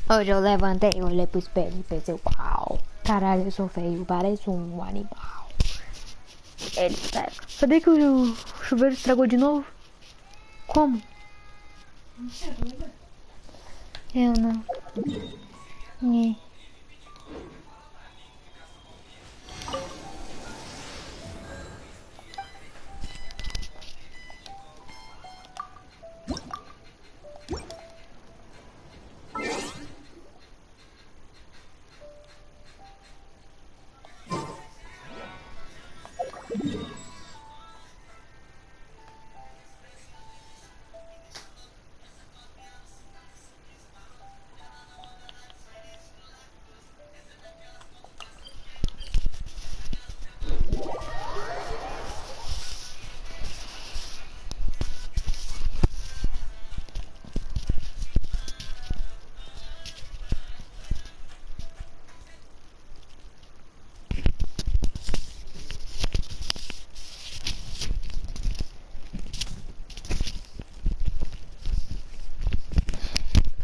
Hoje eu levantei, olhei pro espelho e pensei, uau, caralho, eu sou feio, pareço um animal. Ele pega. Sabia que o chuveiro estragou de novo? Como? Eu não. É.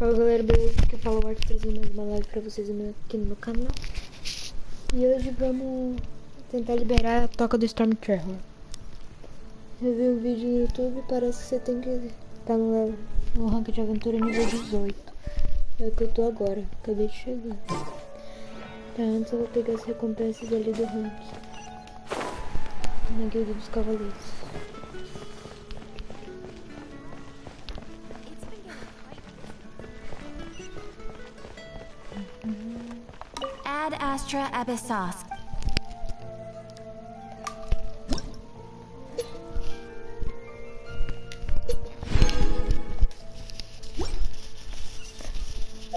Fala galera, beleza? Aqui eu falo o Arthur trazendo mais uma live pra vocês aqui no meu canal. E hoje vamos tentar liberar a toca do Stormterror. Eu vi um vídeo no YouTube e parece que você tem que estar no rank de aventura nível 18. É o que eu tô agora, acabei de chegar. Tá, antes eu vou pegar as recompensas ali do rank. Na guilda dos cavaleiros. Ad Astra Abyssos.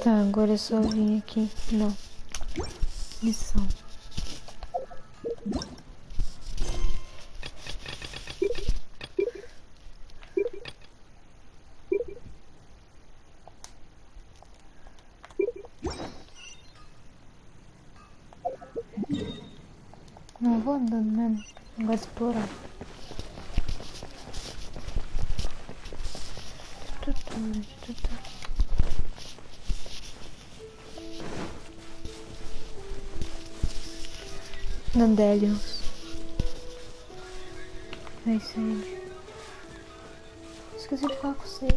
Tá, agora é só vir aqui. Não. Missão. Não vou andando mesmo. Não gosto de explorar. Dandelions. Vai, Sage. Esqueci de falar com o Sage.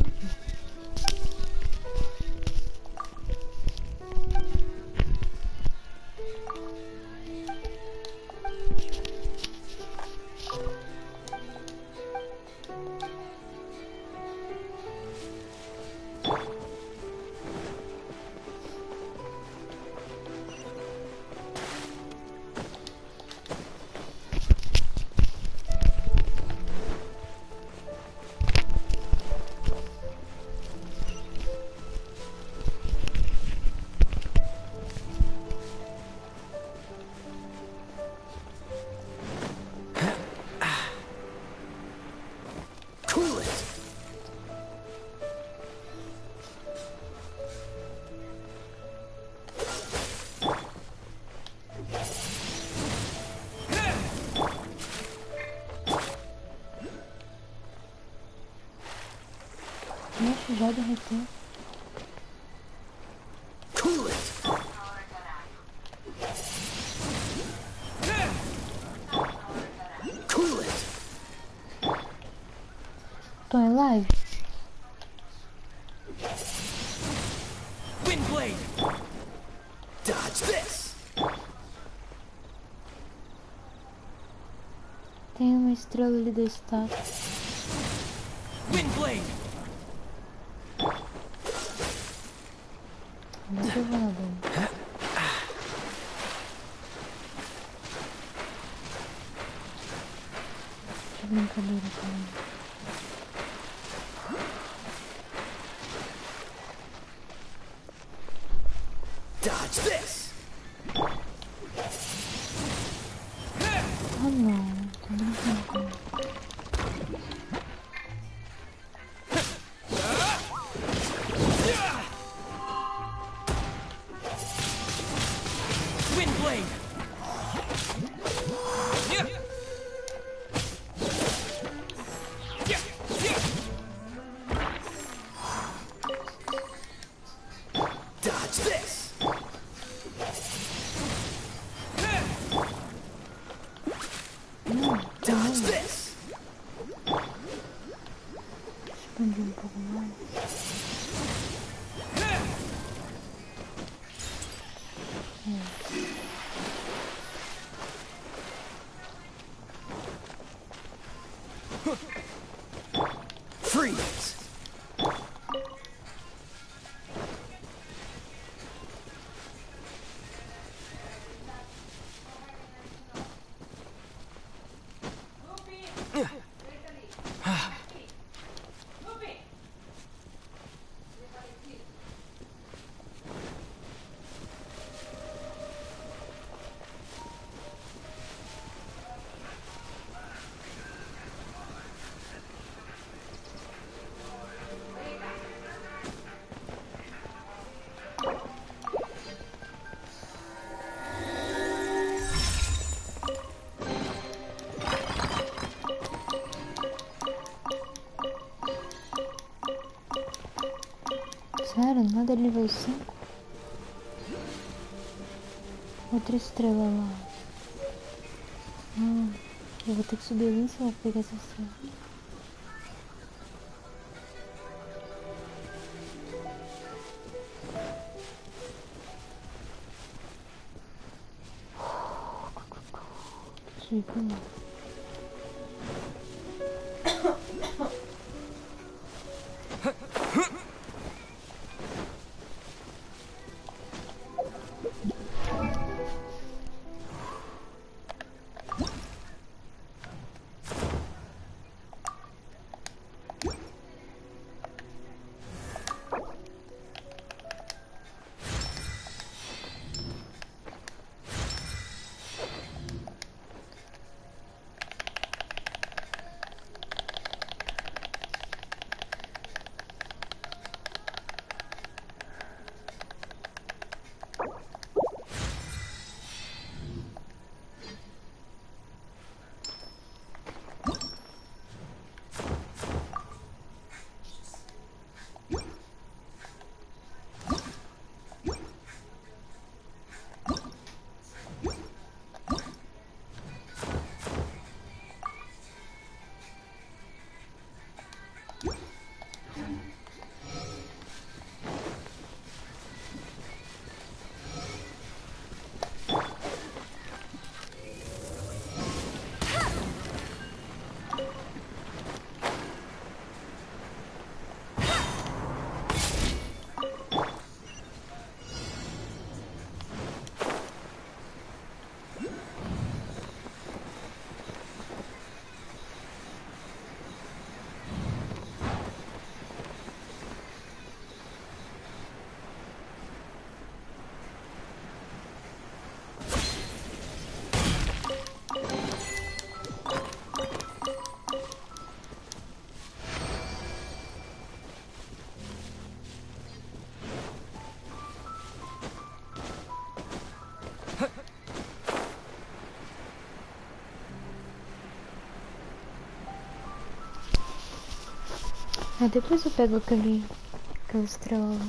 Nossa, já derreteu. Tô em live. Tem uma estrela ali da estátua. Deixa eu ver lá dentro. Que brincadeira, cara. Dodge this. Ah não, tô brincando comigo. Dodge Cara, nada de nível 5. Outra estrela lá. Eu vou ter que subir ali em cima pra pegar essa estrela. Tipo... depois eu pego aquela estrela lá.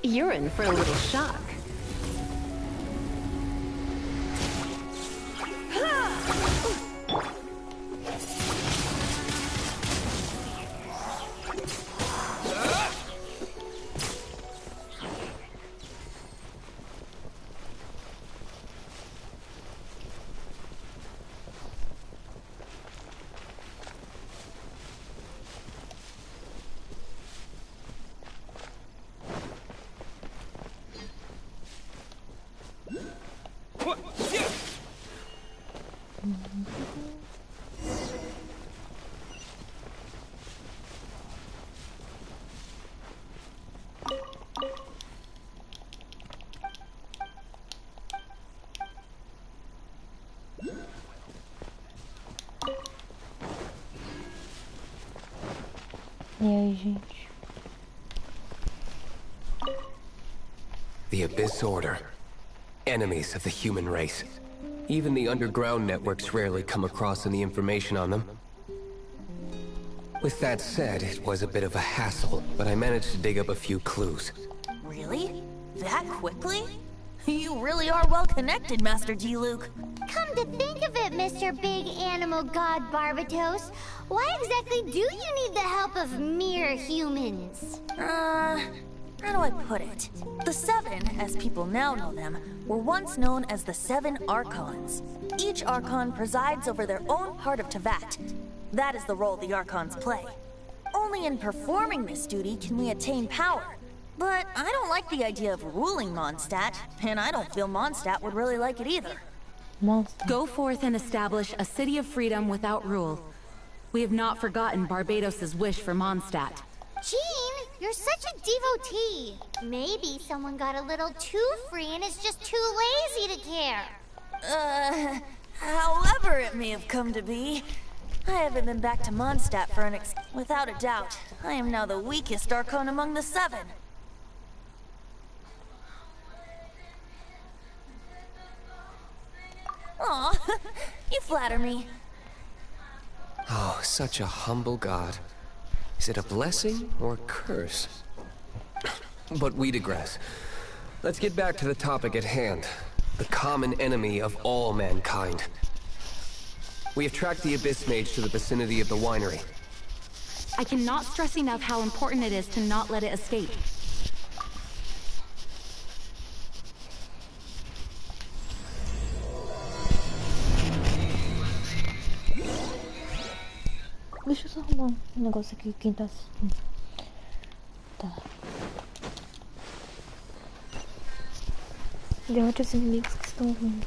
You're in for a little shock. E aí, gente? The Abyss Order. Enemies of the human race. Even the underground networks rarely come across any information on them. With that said, it was a bit of a hassle, but I managed to dig up a few clues. Really? That quickly? You really are well connected, Master D. Luke. Come to think of it, Mr. Big Animal God Barbatos, why exactly do you need the help of mere humans? How do I put it? The Seven, as people now know them, were once known as the Seven Archons. Each Archon presides over their own part of Teyvat. That is the role the Archons play. Only in performing this duty can we attain power. But I don't like the idea of ruling Mondstadt, and I don't feel Mondstadt would really like it either. Go forth and establish a city of freedom without rule. We have not forgotten Barbados' wish for Mondstadt. Jean, you're such a devotee. Maybe someone got a little too free and is just too lazy to care. However it may have come to be, I haven't been back to Mondstadt for Without a doubt, I am now the weakest Archon among the 7. Aw, you flatter me. Oh, such a humble god. Is it a blessing or a curse? But we digress. Let's get back to the topic at hand. The common enemy of all mankind. We have tracked the Abyss Mage to the vicinity of the winery. I cannot stress enough how important it is to not let it escape. Deixa eu só arrumar um negócio aqui, quem tá assistindo. Tá. Derrote os inimigos que estão vindo.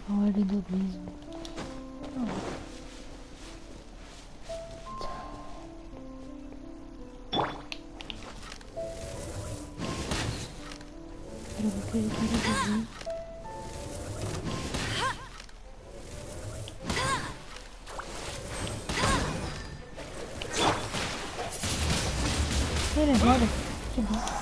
A ordem do abismo. Eu vou querer dirigir. Ele agora? Que bom.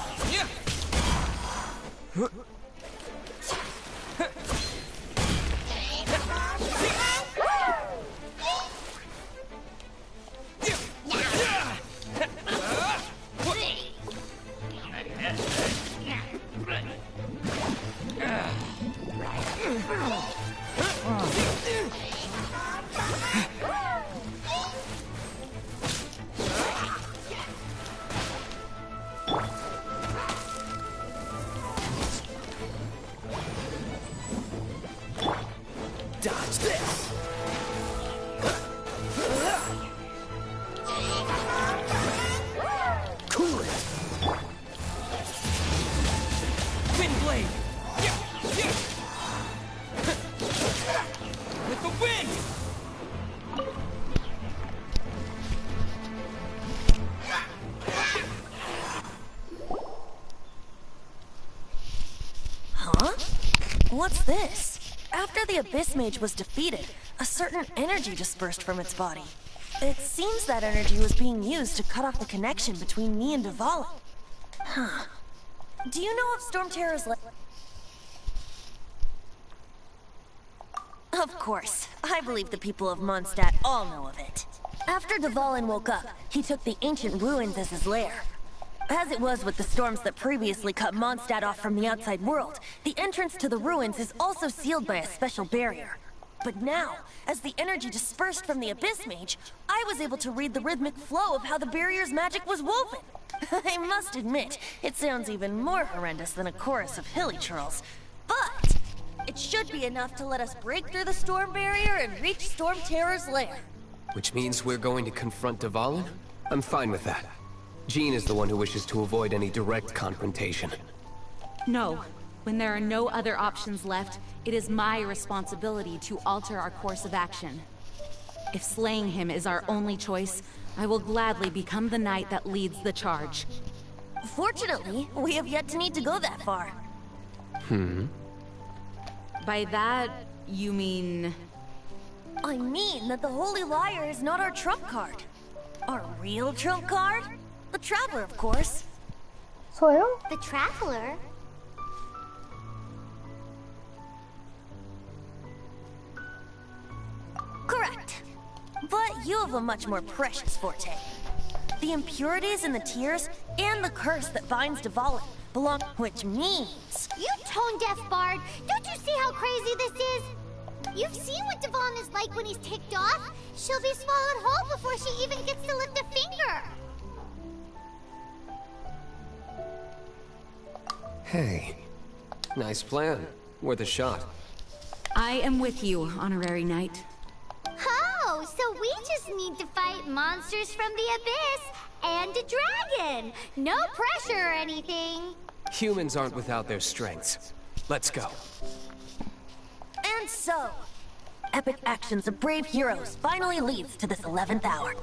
Dodge this! Cool it! Wind blade! With the wind! Huh? What's this? After the Abyss Mage was defeated, a certain energy dispersed from its body. It seems that energy was being used to cut off the connection between me and Dvalin. Huh. Do you know of Stormterror's Of course. I believe the people of Mondstadt all know of it. After Dvalin woke up, he took the ancient ruins as his lair. As it was with the storms that previously cut Mondstadt off from the outside world, the entrance to the ruins is also sealed by a special barrier. But now, as the energy dispersed from the Abyss Mage, I was able to read the rhythmic flow of how the barrier's magic was woven. I must admit, it sounds even more horrendous than a chorus of hilly churls. But it should be enough to let us break through the storm barrier and reach Stormterror's lair. Which means we're going to confront Dvalin? I'm fine with that. Jean is the one who wishes to avoid any direct confrontation. No. When there are no other options left, it is my responsibility to alter our course of action. If slaying him is our only choice, I will gladly become the knight that leads the charge. Fortunately, we have yet to need to go that far. By that, you mean... I mean that the Holy Liar is not our trump card. Our real trump card? The Traveler, of course. Sou eu? The Traveler? Correct. But you have a much more precious forte. The impurities in the tears and the curse that binds Dvalin belong, which means... You tone-deaf bard! Don't you see how crazy this is? You've seen what Dvalin is like when he's ticked off. She'll be swallowed whole before she even gets to lift a finger. Hey, nice plan. Worth a shot. I am with you, Honorary Knight. Oh, so we just need to fight monsters from the abyss And a dragon! No pressure or anything. Humans aren't without their strengths. Let's go. And so, epic actions of brave heroes finally leads to this 11th hour.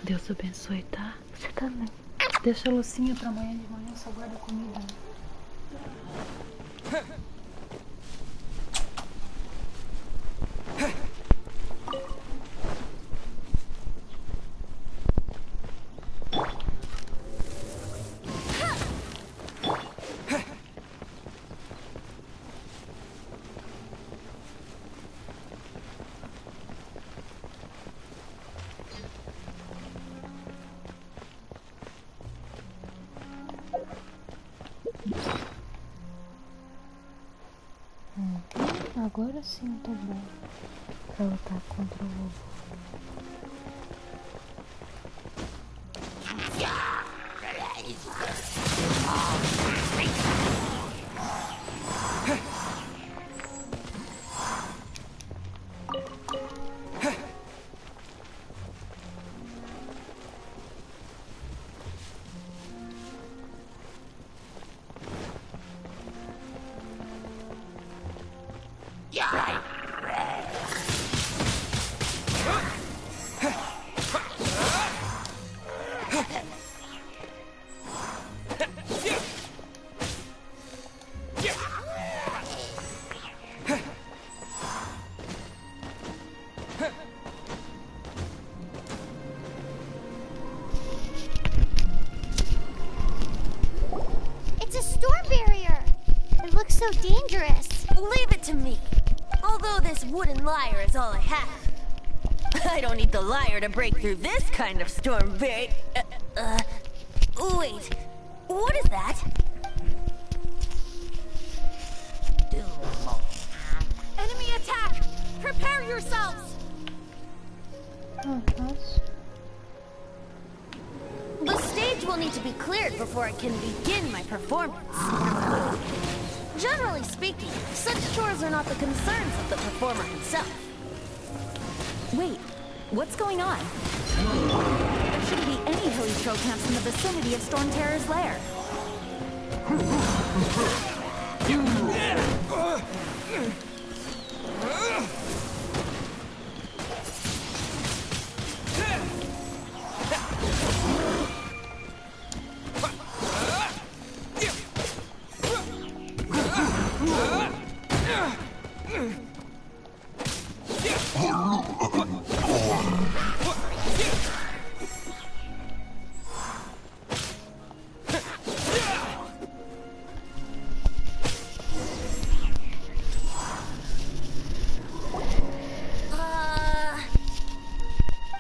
Deus abençoe, tá? Você também. Deixa a loucinha pra amanhã de manhã, só guarda a comida. Agora sim tá bom pra lutar contra o lobo. It's a storm barrier. It looks so dangerous. Leave it to me. Although this wooden lyre is all I have. I don't need the lyre to break through this kind of storm barrier. Wait. What is that? Enemy attack! Prepare yourselves! The stage will need to be cleared before I can begin my performance. Generally speaking, such chores are not the concerns of the performer himself. Wait, what's going on? There shouldn't be any hilly troll camps in the vicinity of Stormterror's lair.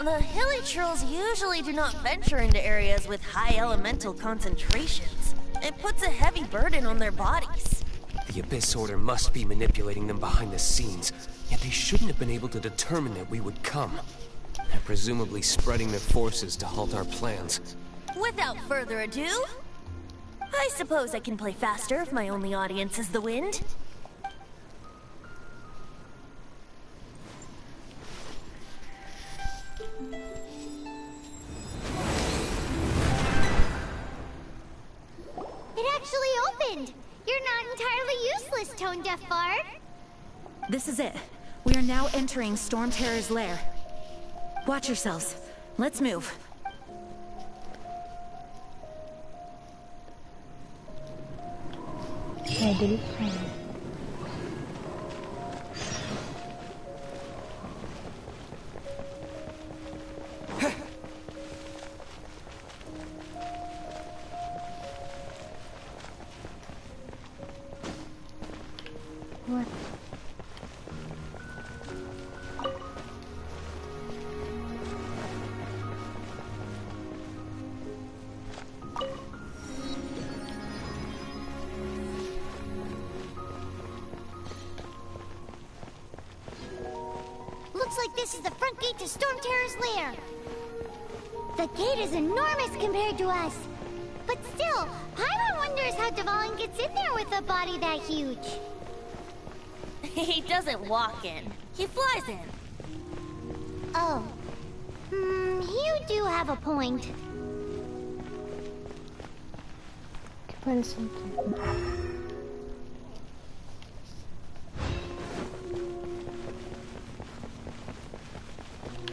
The hilly trolls usually do not venture into areas with high elemental concentrations. It puts a heavy burden on their bodies. The Abyss Order must be manipulating them behind the scenes, yet they shouldn't have been able to determine that we would come. They're presumably spreading their forces to halt our plans. Without further ado, I suppose I can play faster if my only audience is the wind. It actually opened. You're not entirely useless, Tone Deaf Bard. This is it. We are now entering Stormterror's lair. Watch yourselves. Let's move. É delicado. What? Looks like this is the front gate to Stormterror's lair. The gate is enormous compared to us. But still, Paimon wonders how Devon gets in there with a body that huge. He doesn't walk in. He flies in. Oh. You do have a point. Que parece aqui.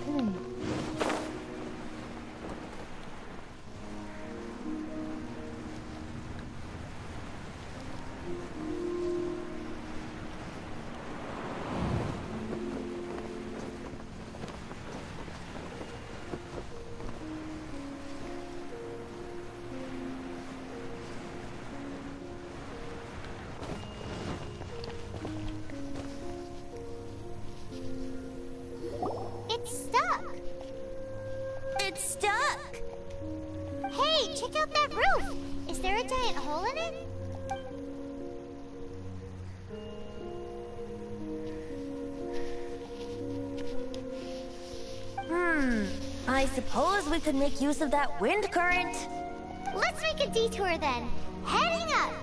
Peraí. It's stuck. It's stuck. Hey, check out that roof. Is there a giant hole in it? I suppose we could make use of that wind current. Let's make a detour then. Heading up!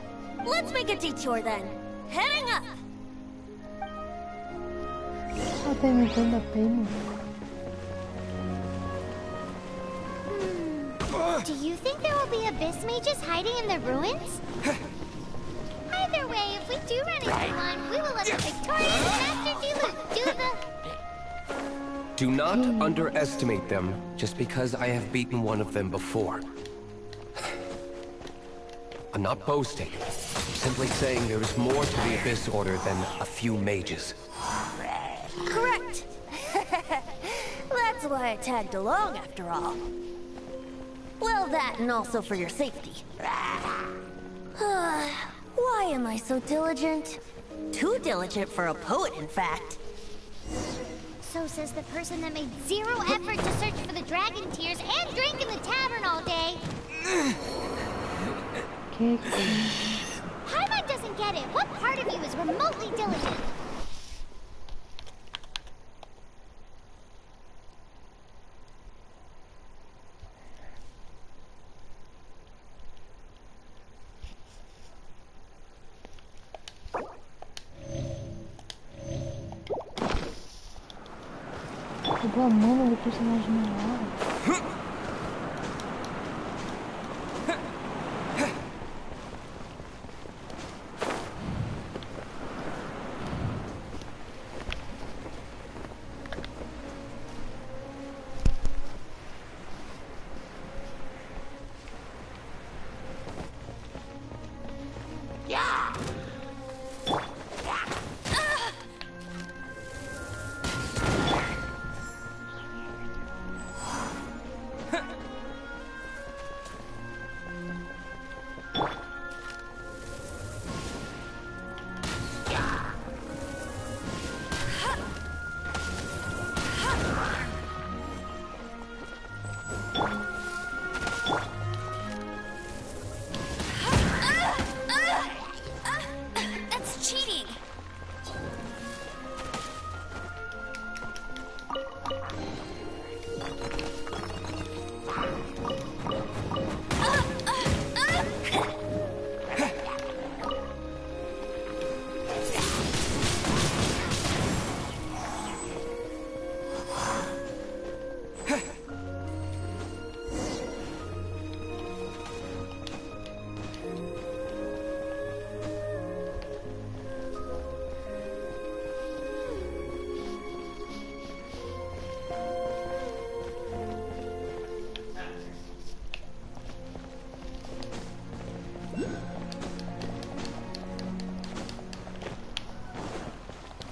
Let's make a detour then. Heading up! Ela tá inventando a pena. Do you think there will be abyss mages hiding in the ruins? Either way, if we do run into one, we will let the victorious Master Diluc do the... Do not underestimate them just because I have beaten one of them before. I'm not boasting. I'm simply saying there is more to the Abyss Order than a few mages. Correct! That's why I tagged along after all. Well, that and also for your safety. Why am I so diligent? Too diligent for a poet, in fact. So says the person that made zero effort to search for the dragon tears and drink in the tavern all day. Paimon doesn't get it. What part of you is remotely diligent? Eu tô amando o personagem na hora.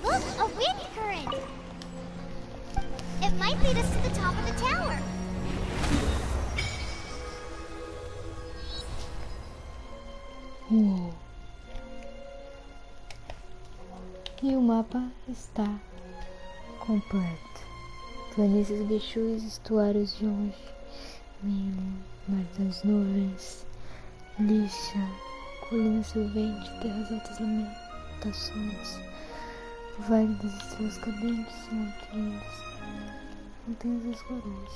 Look, a wind current! It might lead us to the top of the tower. E o mapa está completo. Planícies Guixus, estuários de hoje, Mimo, Mar das Nuvens, Lixa, Colina Silvente, Terras Altas Lamentações, Vale das Estrelas Cadentes, Montanhas das Coroas.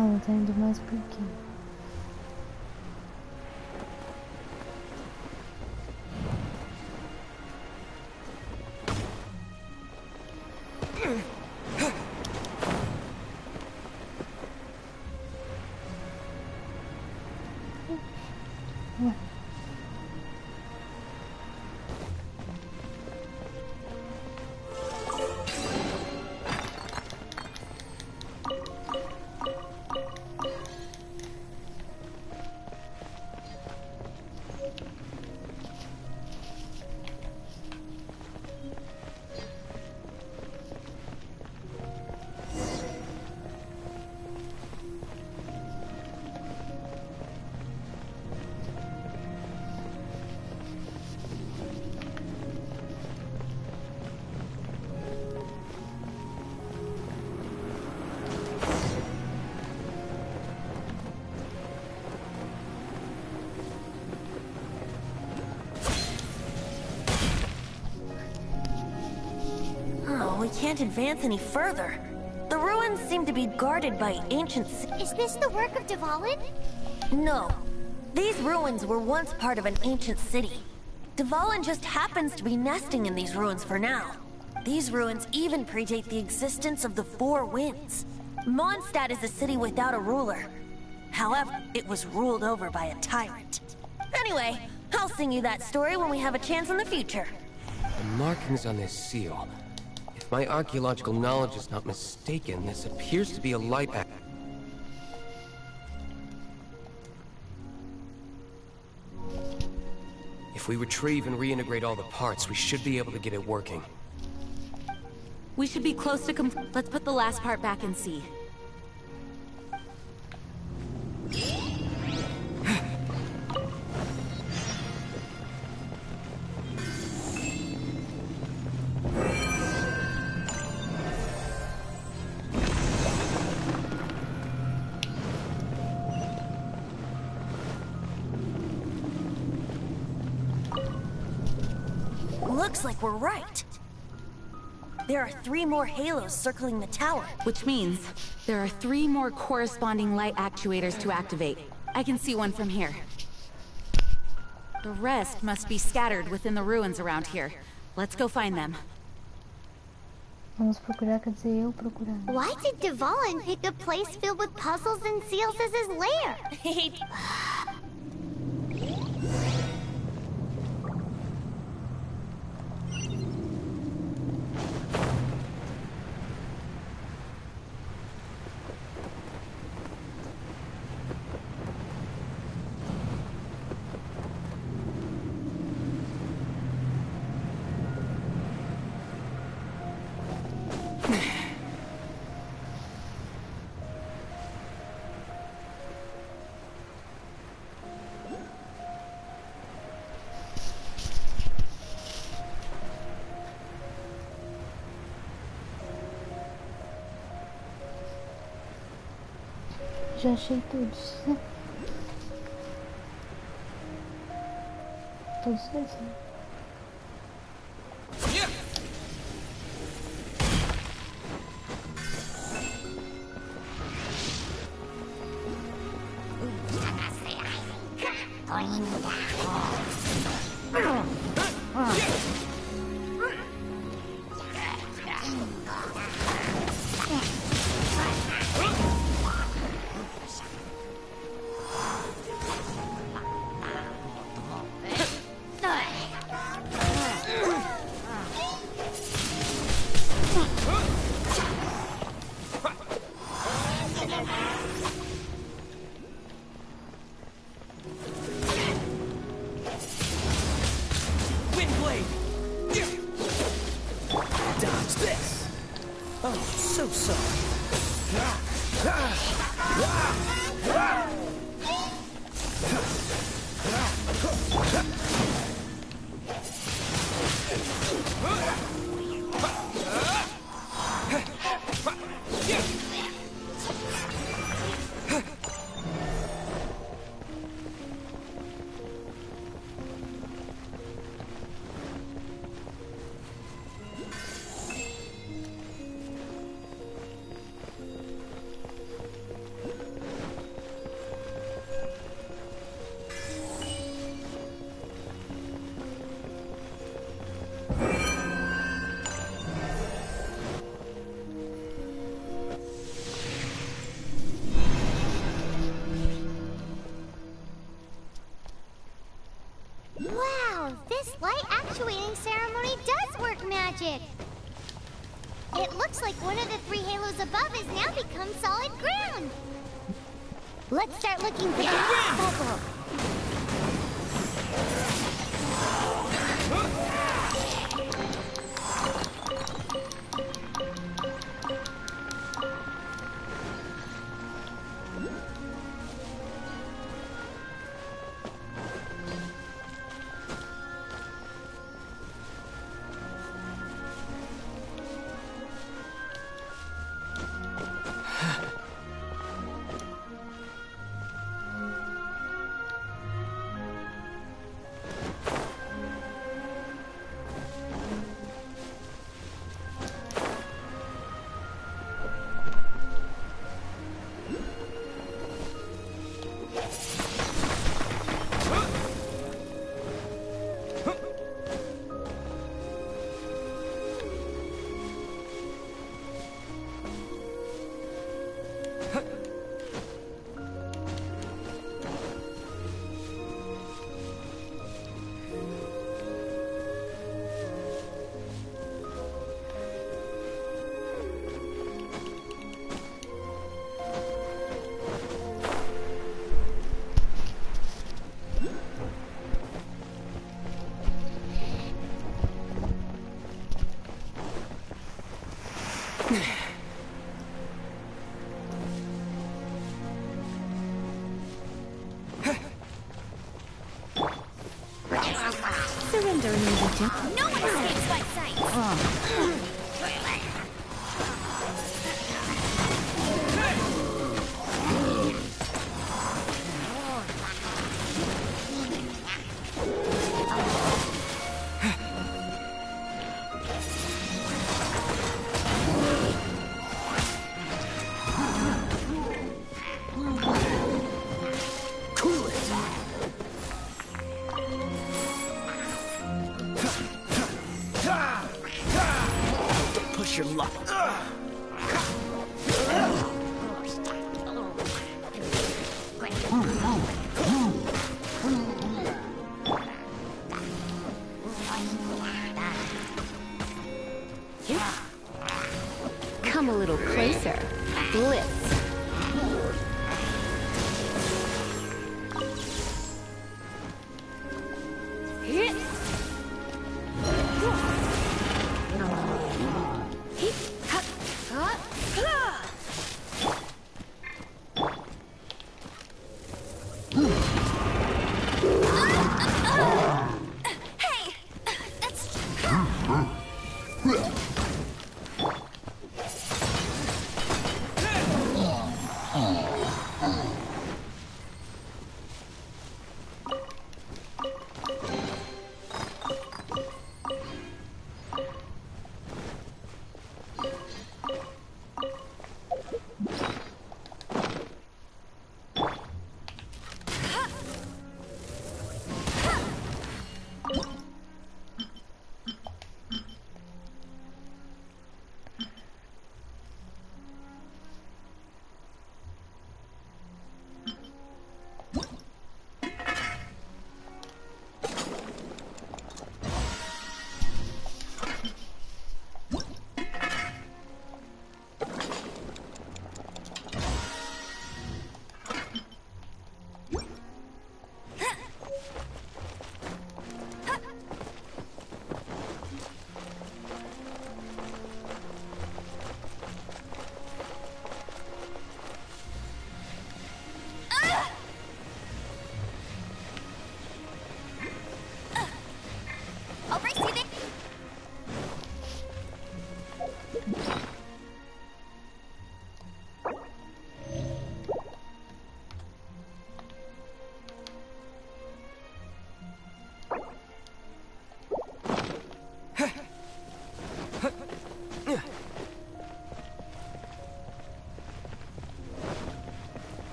Ela tá indo mais por aqui. Ué. We can't advance any further. The ruins seem to be guarded by ancient... Is this the work of Dvalin? No. These ruins were once part of an ancient city. Dvalin just happens to be nesting in these ruins for now. These ruins even predate the existence of the Four Winds. Mondstadt is a city without a ruler. However, it was ruled over by a tyrant. Anyway, I'll sing you that story when we have a chance in the future. The markings on this seal. If my archaeological knowledge is not mistaken, this appears to be a light act. If we retrieve and reintegrate all the parts, we should be able to get it working. We should be close to Let's put the last part back and see. Looks like we're right. There are 3 more halos circling the tower. Which means there are 3 more corresponding light actuators to activate. I can see one from here. The rest must be scattered within the ruins around here. Let's go find them. Vamos procurar, quer dizer, eu procurar. Why did Dvalin pick a place filled with puzzles and seals as his lair? Já achei todos. Todos dois, né? Looks like one of the 3 halos above has now become solid ground. Let's start looking for the next bubble. Surrender immediately. No one escapes my sight. Push your luck. Come a little closer. Bliss.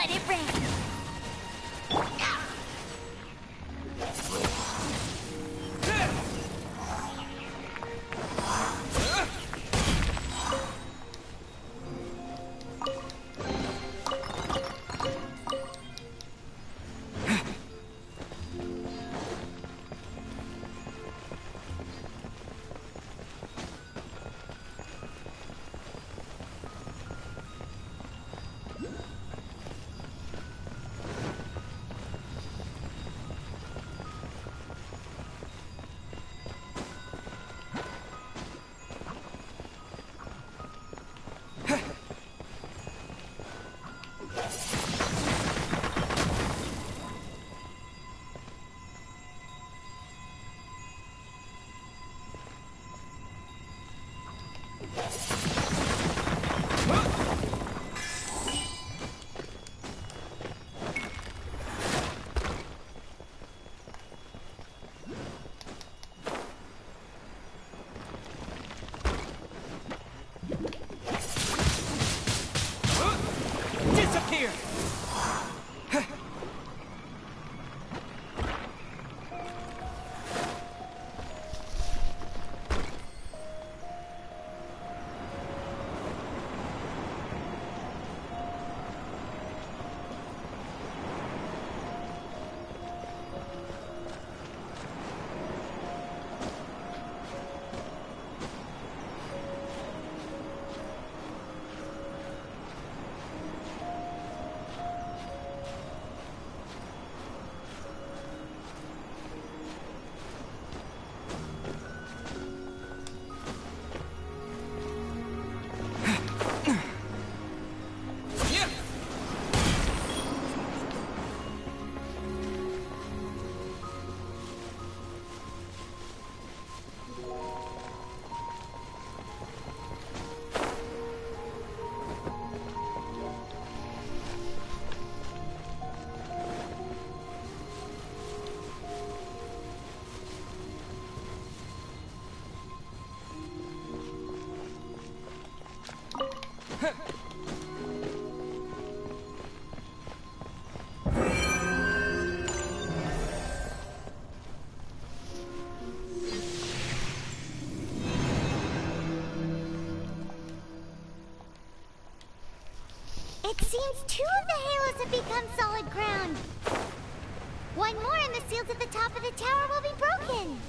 Let it rain. Disappear! It seems 2 of the halos have become solid ground. 1 more and the seals at the top of the tower will be broken.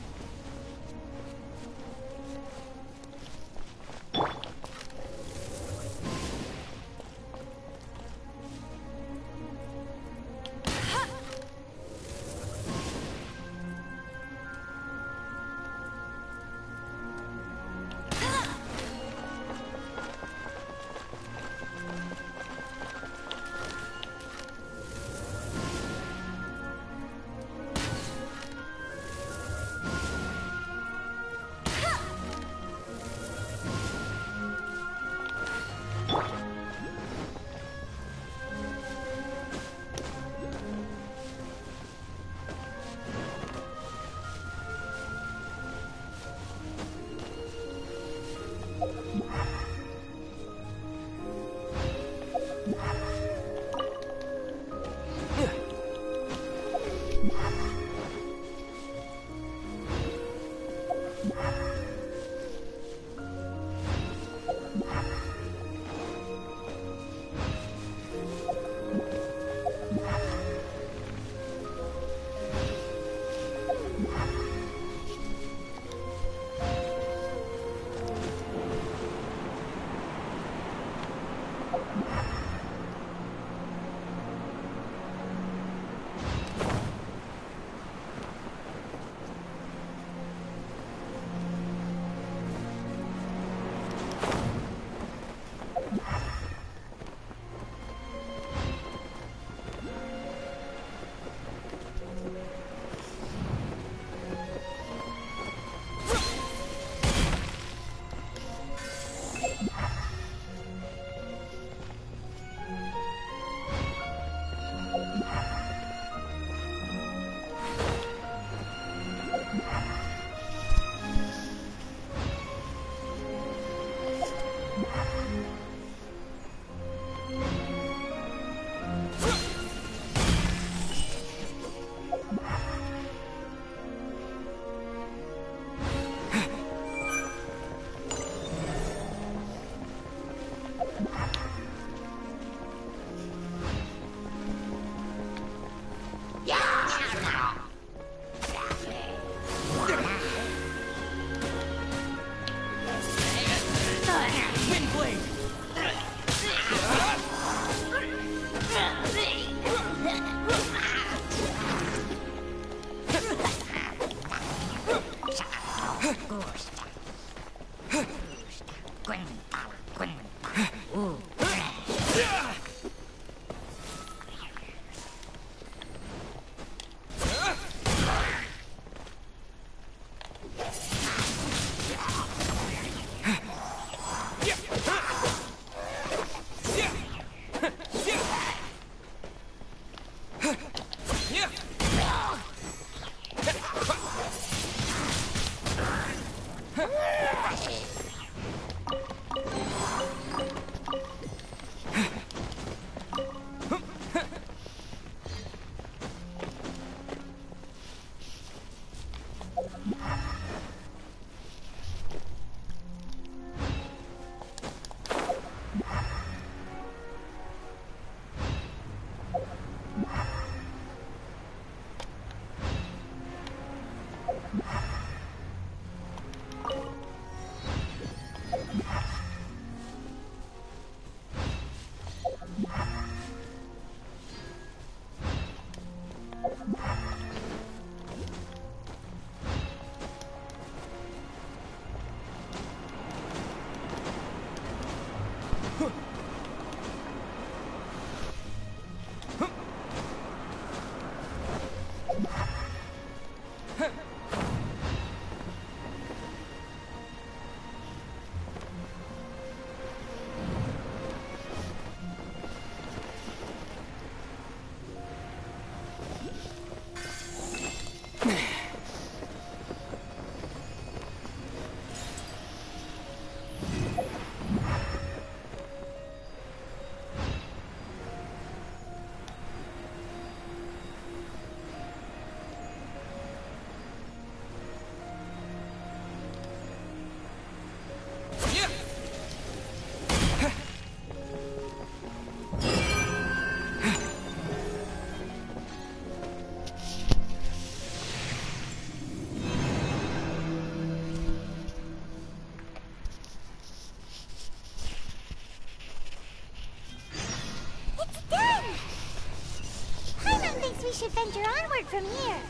should venture onward from here.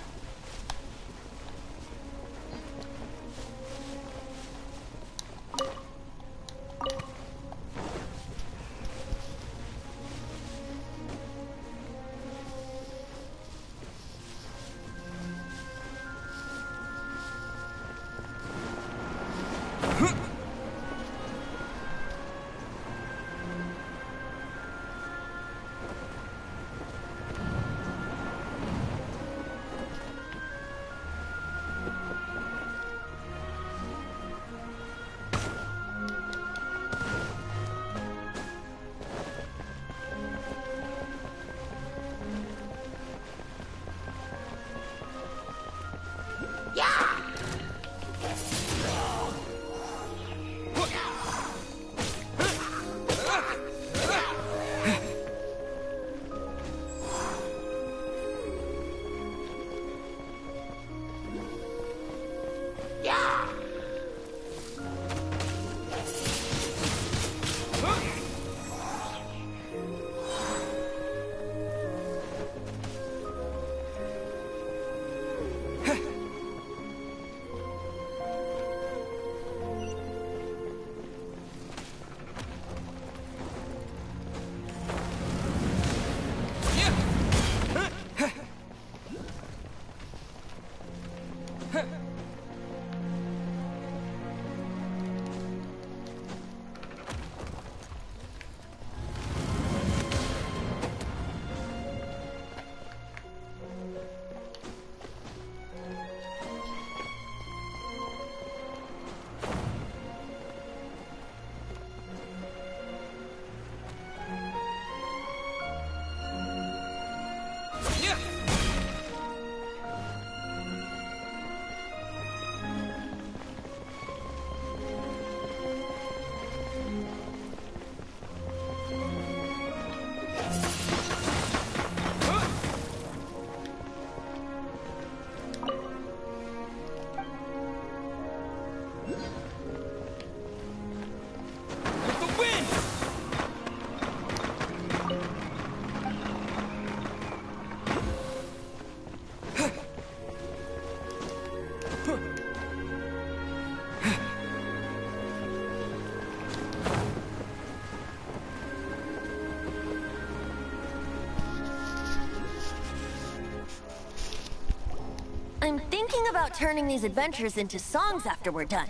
I'm thinking about turning these adventures into songs after we're done.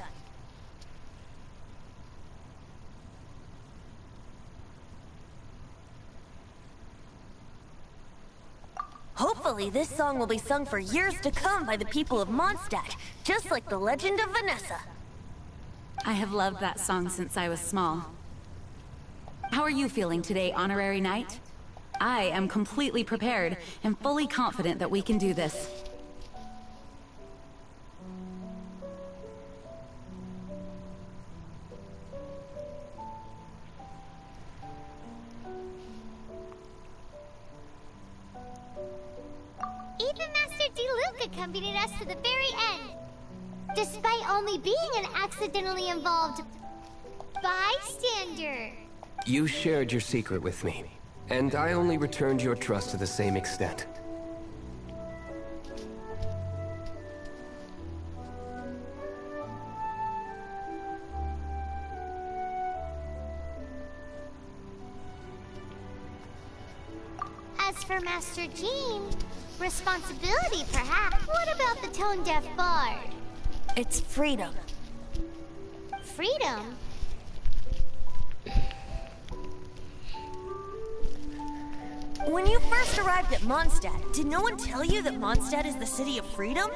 Hopefully, this song will be sung for years to come by the people of Mondstadt, just like the legend of Vanessa. I have loved that song since I was small. How are you feeling today, Honorary Knight? I am completely prepared and fully confident that we can do this. Even Master D. Luke accompanied us to the very end, despite only being an accidentally involved bystander. You shared your secret with me, and I only returned your trust to the same extent. As for Master Jean, responsibility perhaps. What about the tone-deaf bard? It's freedom. Freedom? When you first arrived at Mondstadt, did no one tell you that Mondstadt is the city of freedom?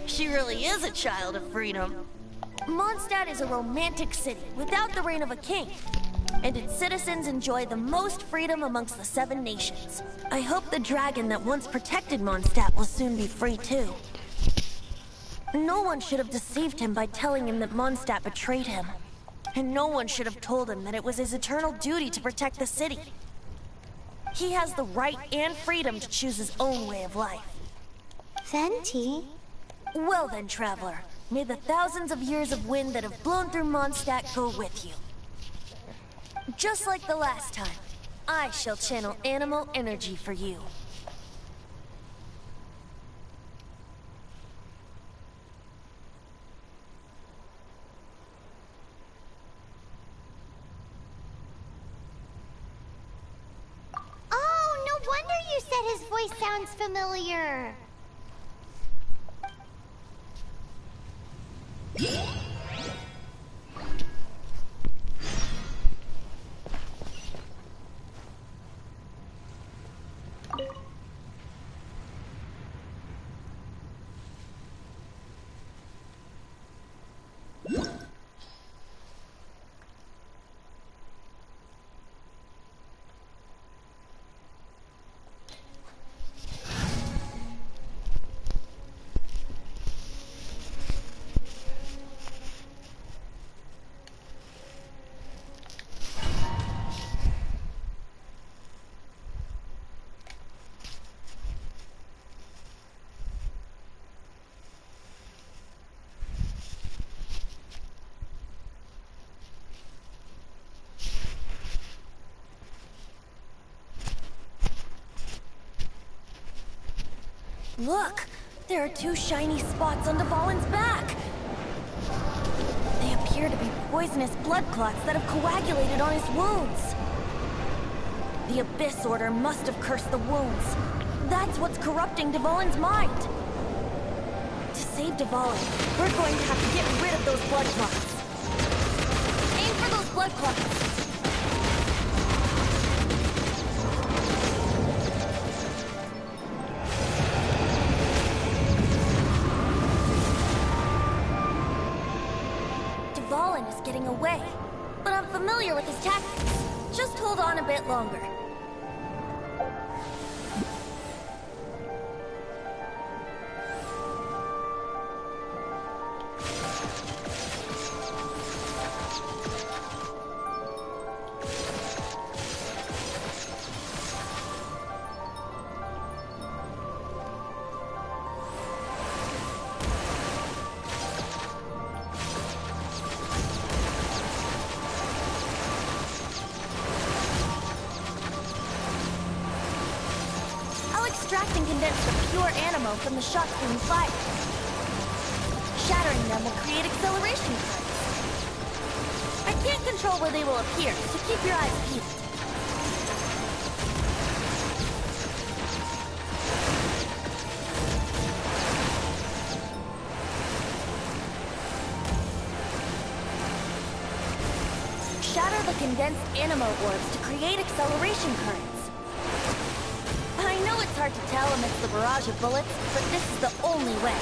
She really is a child of freedom. Mondstadt is a romantic city without the reign of a king, and its citizens enjoy the most freedom amongst the 7 nations. I hope the dragon that once protected Mondstadt will soon be free too. No one should have deceived him by telling him that Mondstadt betrayed him. And no one should have told him that it was his eternal duty to protect the city. He has the right and freedom to choose his own way of life. Venti? Well then, traveler, may the thousands of years of wind that have blown through Mondstadt go with you. Just like the last time, I shall channel animal energy for you. Oh, no wonder you said his voice sounds familiar. Look! There are two shiny spots on Dvalin's back! They appear to be poisonous blood clots that have coagulated on his wounds. The Abyss Order must have cursed the wounds. That's what's corrupting Dvalin's mind. To save Dvalin, we're going to have to get rid of those blood clots. Aim for those blood clots! Dvalin is getting away, but I'm familiar with his tactics. Just hold on a bit longer. Extract and condense the pure animo from the shots being fired. Shattering them will create acceleration currents. I can't control where they will appear, so keep your eyes peeled. Shatter the condensed animo orbs to create acceleration currents. I know it's hard to tell amidst the barrage of bullets, but this is the only way.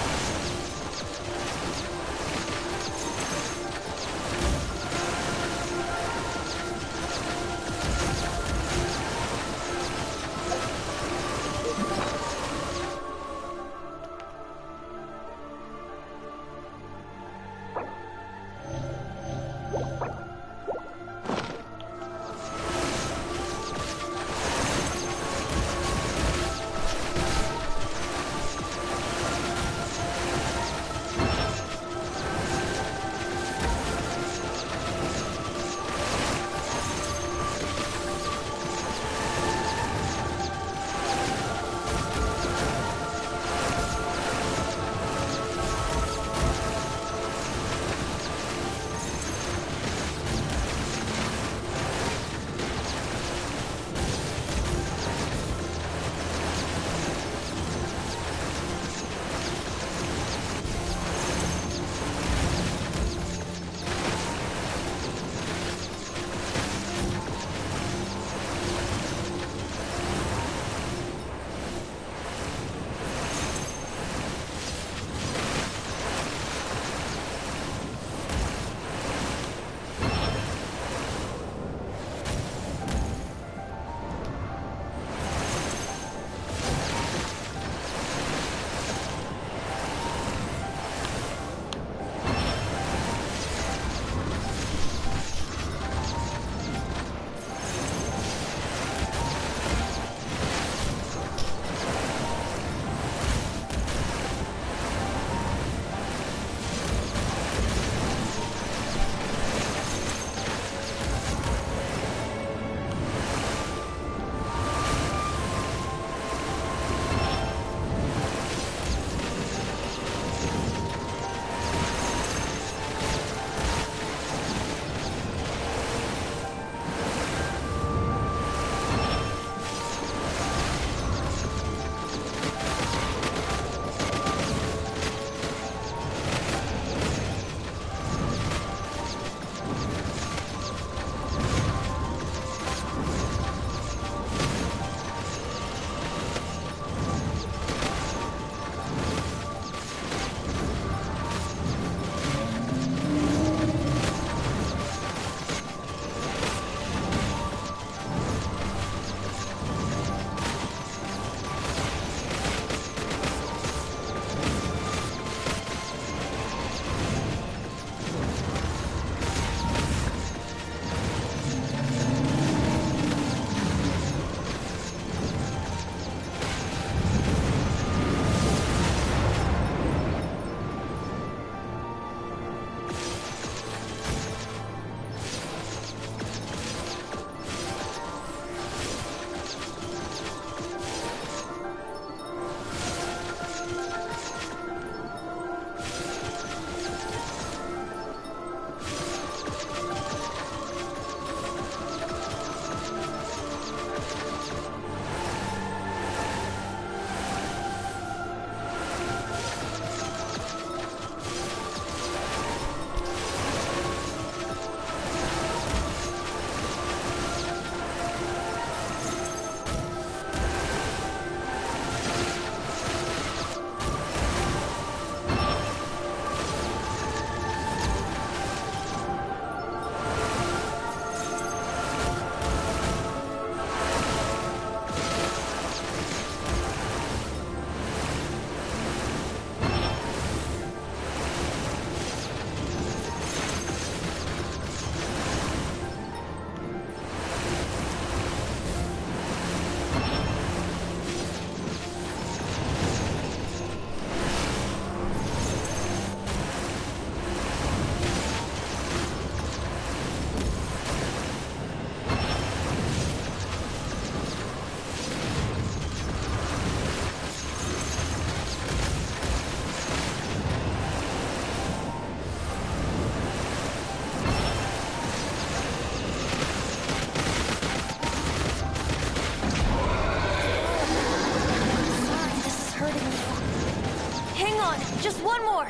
Just one more.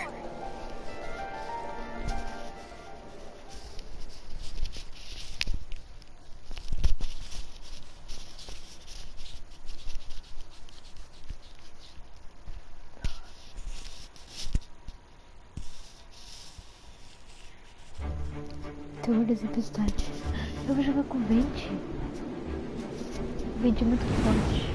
Terror das tempestades. Eu vou jogar com o Vente. O Vente é muito forte.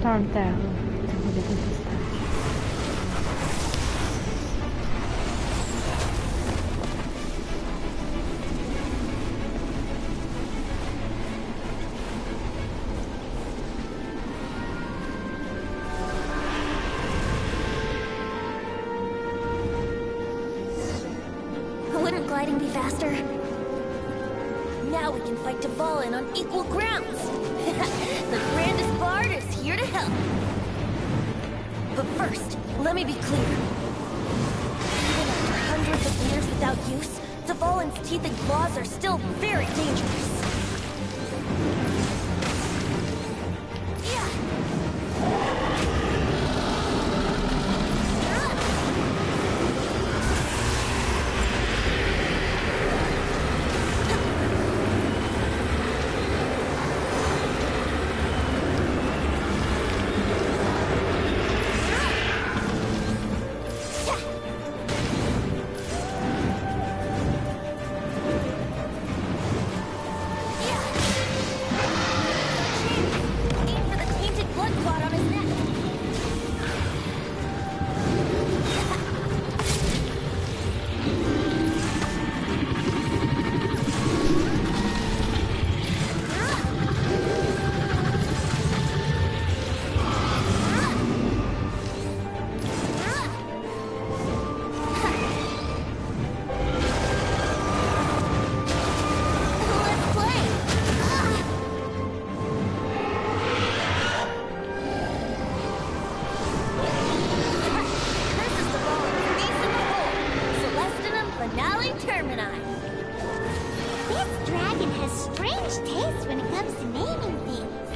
Stormterror. Terror da tempestade. Wouldn't gliding be faster? Now we can fight Dvalin on equal grounds. The grandest bard is here to help. But first, let me be clear. Even after hundreds of years without use, Dvalin's teeth and claws are still very dangerous. This dragon has strange taste when it comes to naming things.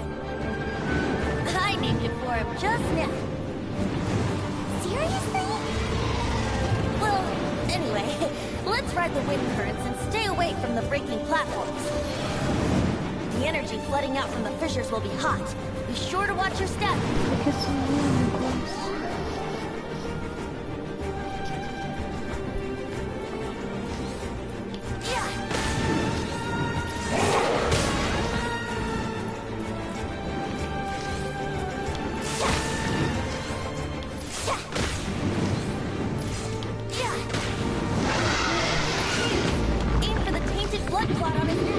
I named it for him just now. Seriously? Well, anyway, let's ride the wind currents and stay away from the breaking platforms. The energy flooding out from the fissures will be hot. Be sure to watch your step. Aim for the tainted blood clot on his neck.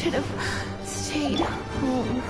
should have stayed home.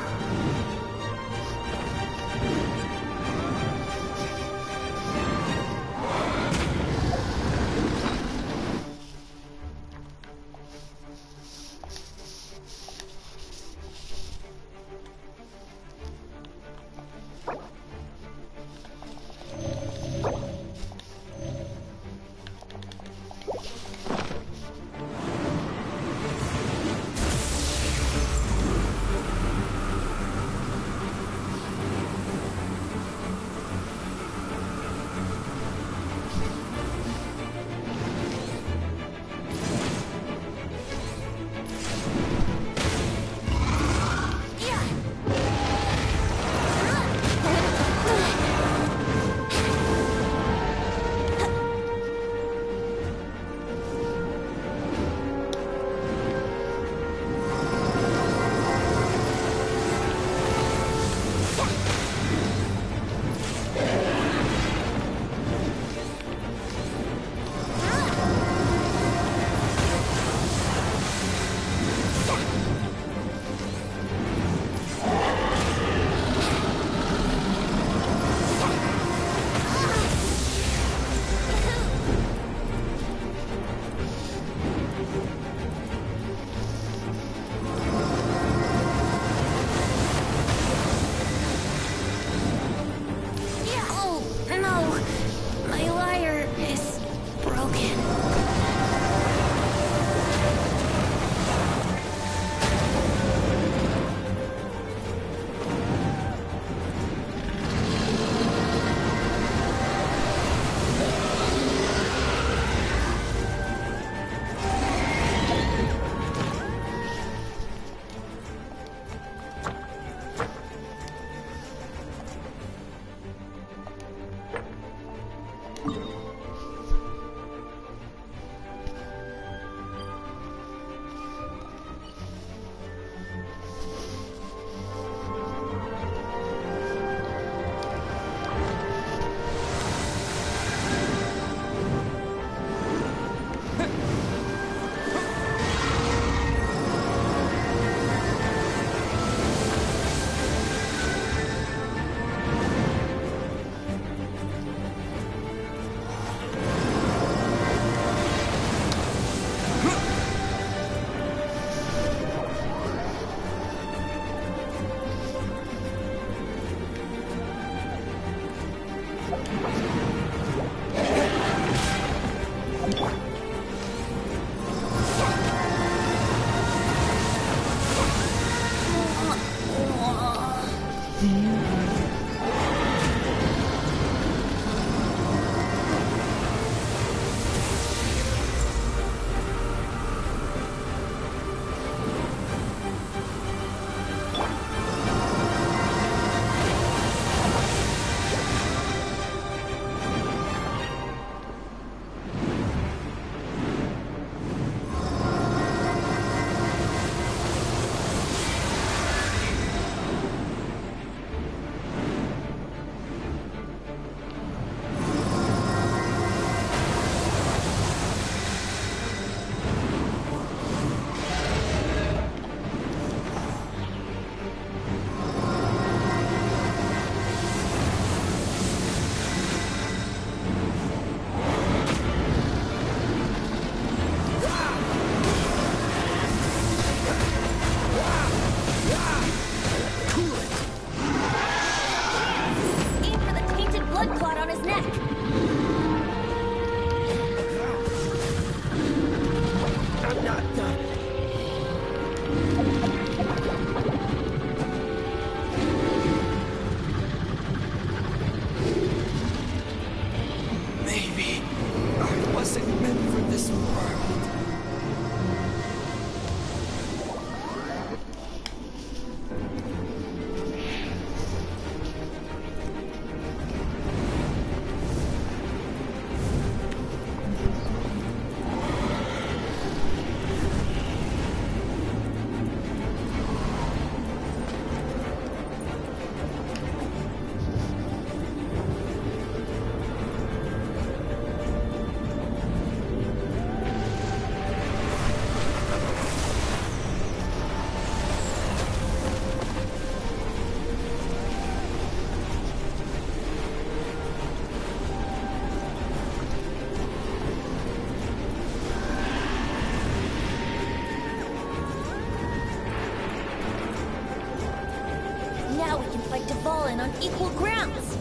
fight Dvalin on equal grounds.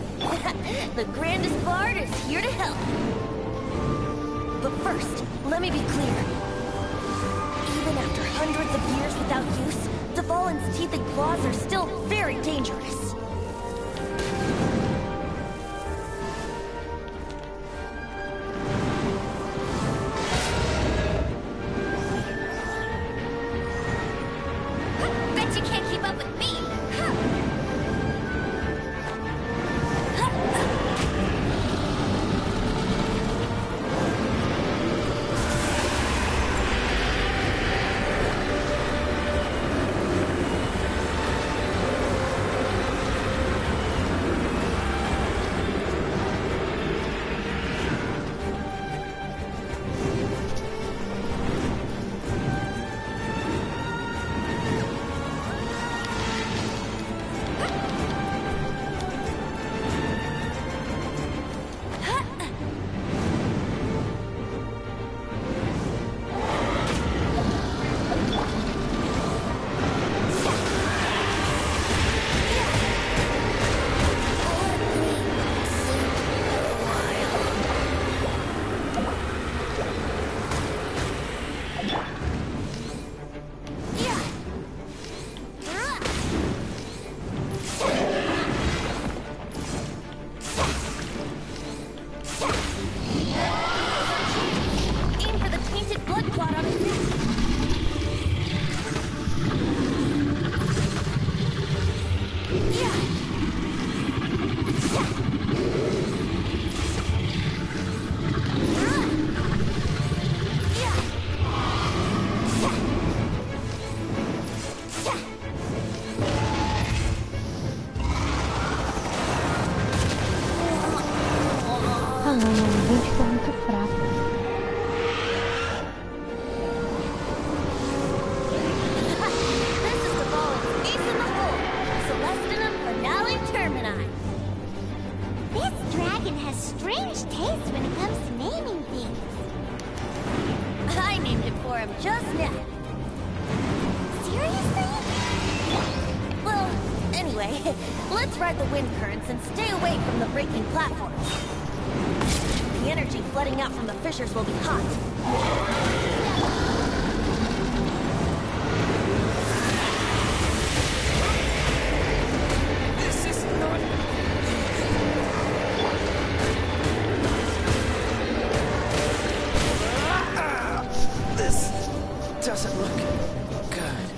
The grandest bard is here to help. But first, let me be clear. Even after hundreds of years without use, Dvalin's teeth and claws are still very dangerous. Bet you can't keep up with me. Let's ride the wind currents and stay away from the breaking platforms. The energy flooding out from the fissures will be hot. This is not... This doesn't look good.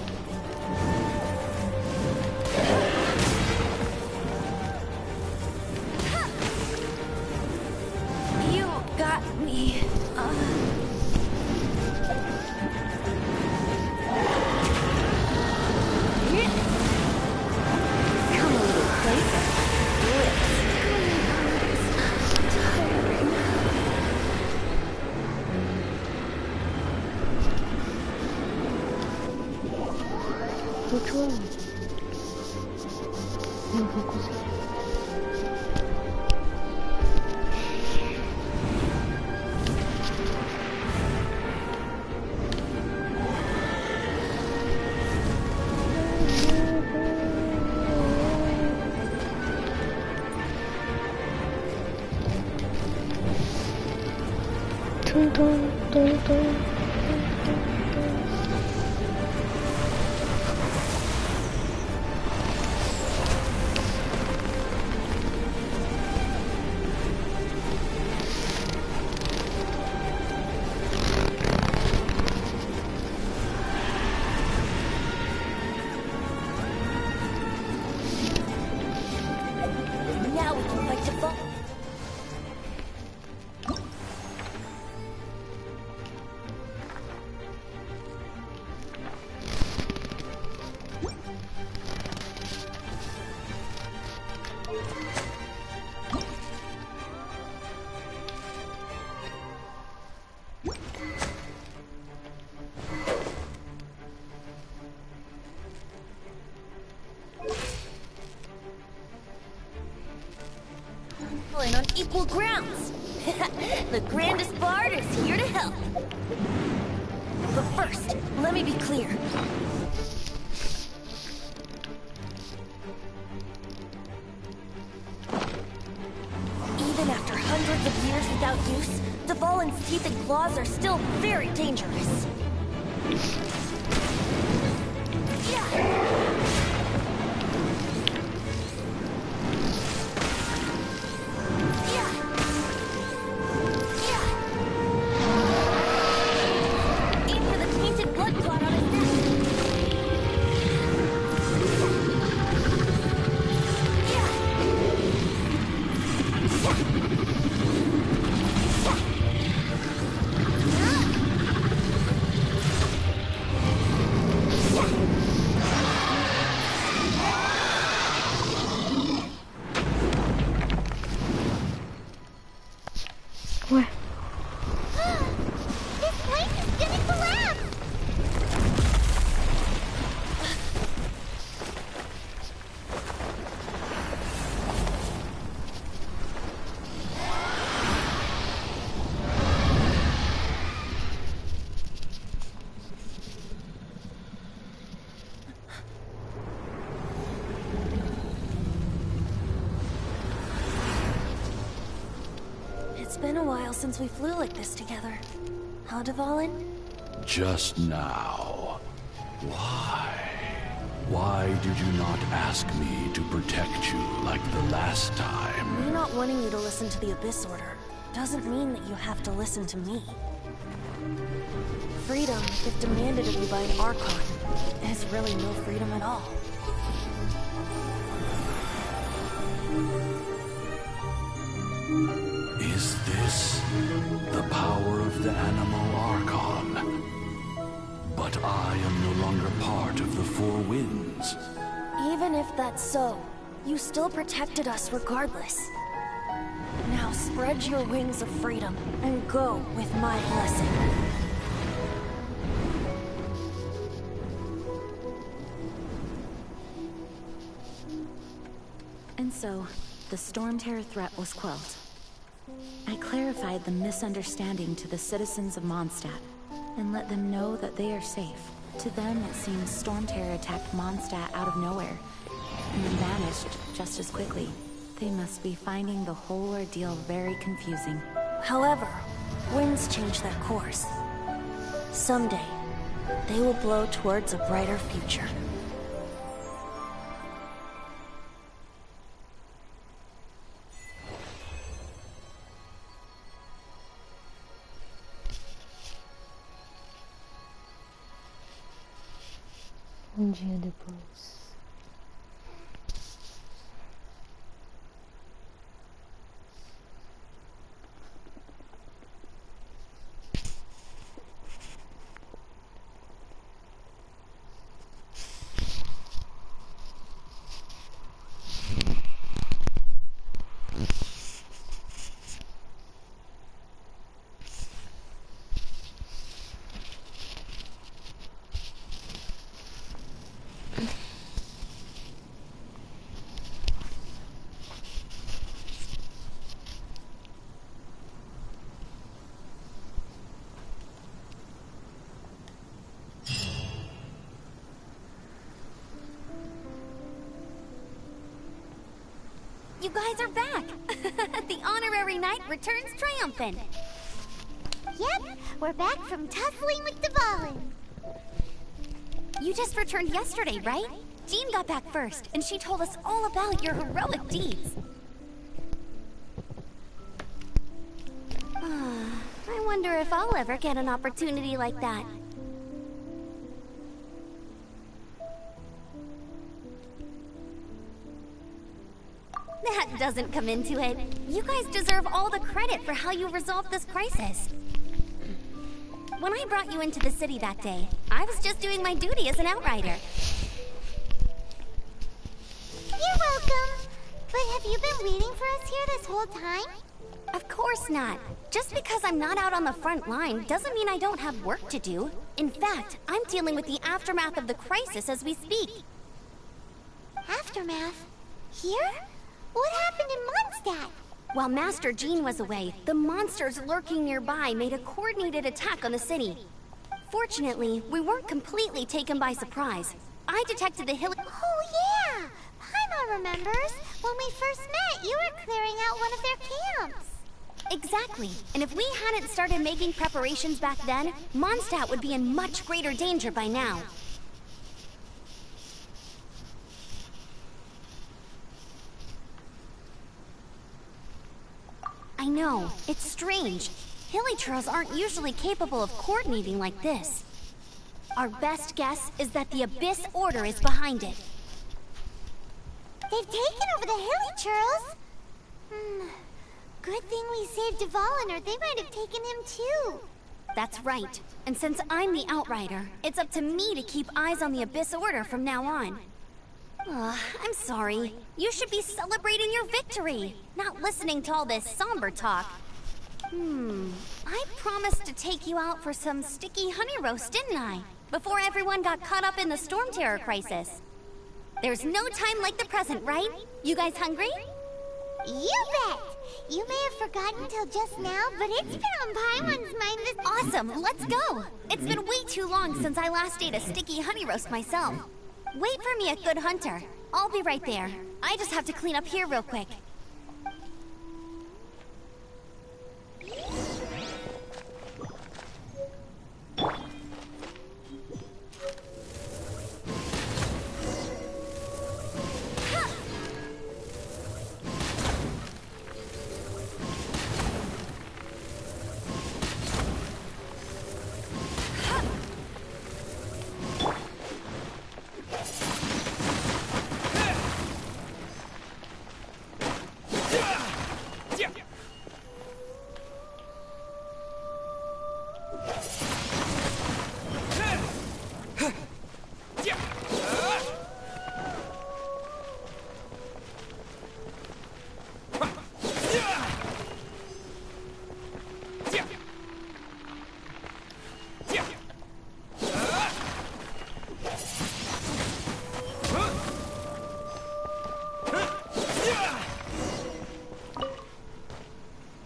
You got me. Come a little closer. Which one? Não vou conseguir. Tum, tum, tum, tum. Now we can fight to fall. On equal grounds. The grandest bard is here to help. But first, let me be clear. claws are still very dangerous. Aim for the tainted blood clot on his neck. Ué, This place is gonna collapse! It's been a while since we flew like this together. Huh, Dvalin? Just now. Why? Why did you not ask me to protect you like the last time? Me not wanting you to listen to the Abyss Order doesn't mean that you have to listen to me. Freedom, if demanded of you by an Archon, is really no freedom at all. Is this the power of the Animal Archon? But I am no longer part of the Four Winds. Even if that's so, you still protected us regardless. Now spread your wings of freedom and go with my blessing. And so, the Stormterror threat was quelled. I clarified the misunderstanding to the citizens of Mondstadt, and let them know that they are safe. To them, it seems Stormterror attacked Mondstadt out of nowhere, and then vanished just as quickly. They must be finding the whole ordeal very confusing. However, winds change their course. Someday, they will blow towards a brighter future. um dia depois. You guys are back! The honorary knight returns triumphant. Yep, we're back from tussling with Dvalin. You just returned yesterday, right? Jean got back first, and she told us all about your heroic deeds. I wonder if I'll ever get an opportunity like that. That doesn't come into it. You guys deserve all the credit for how you resolved this crisis. When I brought you into the city that day, I was just doing my duty as an outrider. You're welcome. But have you been waiting for us here this whole time? Of course not. Just because I'm not out on the front line doesn't mean I don't have work to do. In fact, I'm dealing with the aftermath of the crisis as we speak. Aftermath? Here? What happened in Mondstadt? While Master Jean was away, the monsters lurking nearby made a coordinated attack on the city. Fortunately, we weren't completely taken by surprise. I detected the hill— Oh yeah! Paimon remembers. When we first met, you were clearing out one of their camps. Exactly. And if we hadn't started making preparations back then, Mondstadt would be in much greater danger by now. I know, it's strange. Hilichurls aren't usually capable of coordinating like this. Our best guess is that the Abyss Order is behind it. They've taken over the Hilichurls! Good thing we saved Dvalin, or they might have taken him too. That's right. And since I'm the Outrider, it's up to me to keep eyes on the Abyss Order from now on. I'm sorry. You should be celebrating your victory, not listening to all this somber talk. I promised to take you out for some sticky honey roast, didn't I? Before everyone got caught up in the Stormterror crisis. There's no time like the present, right? You guys hungry? You bet! You may have forgotten till just now, but it's been on Paimon's mind this— Awesome, let's go! It's been way too long since I last ate a sticky honey roast myself. Wait for me at Good Hunter. I'll be right there. I just have to clean up here real quick.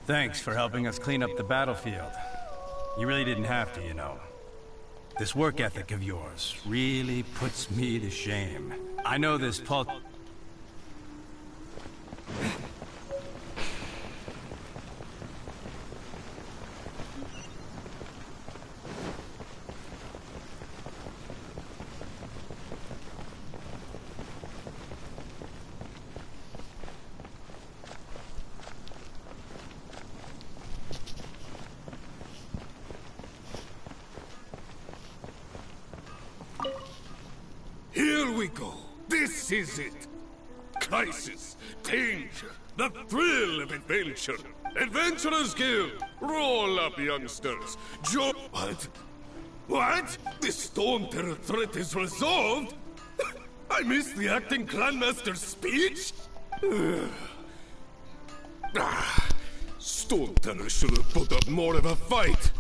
Thanks for helping us clean up the battlefield. You really didn't have to, you know. This work ethic of yours really puts me to shame. I know this Paul... Here we go. This is it. Crisis, danger, the thrill of adventure. Adventurers Guild, roll up, youngsters. What? What? The Stormterror threat is resolved? I missed the acting clanmaster's speech? Stormterror should have put up more of a fight.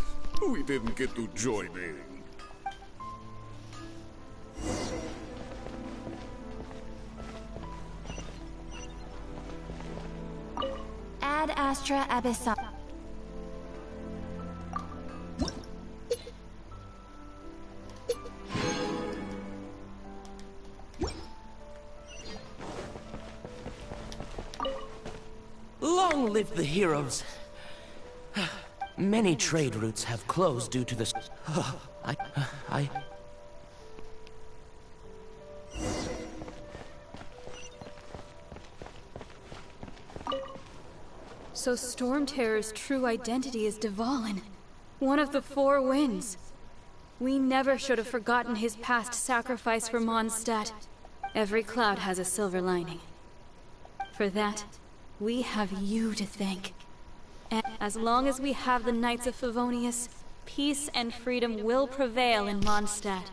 We didn't get to join in. Ad Astra Abyssa. Long live the heroes. Many trade routes have closed due to this. So Stormterror's true identity is Dvalin, one of the Four Winds. We never should have forgotten his past sacrifice for Mondstadt. Every cloud has a silver lining. For that, we have you to thank. And as long as we have the Knights of Favonius, peace and freedom will prevail in Mondstadt.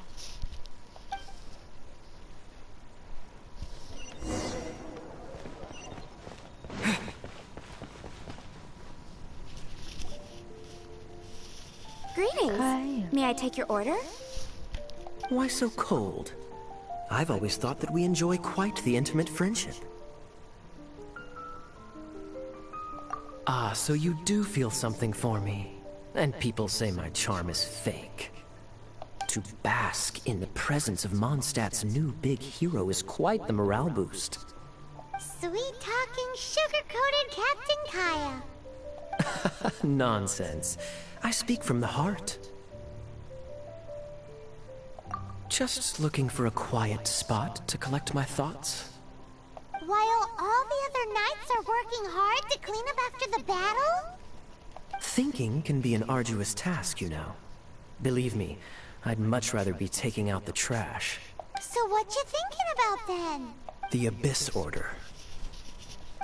Greetings. Hi. May I take your order? Why so cold? I've always thought that we enjoy quite the intimate friendship. Ah, so you do feel something for me. And people say my charm is fake. To bask in the presence of Mondstadt's new big hero is quite the morale boost. Sweet-talking, sugar-coated Captain Kaya. Nonsense. I speak from the heart. Just looking for a quiet spot to collect my thoughts. While all the other knights are working hard to clean up after the battle? Thinking can be an arduous task, you know. Believe me, I'd much rather be taking out the trash. So what you thinking about then? The Abyss Order.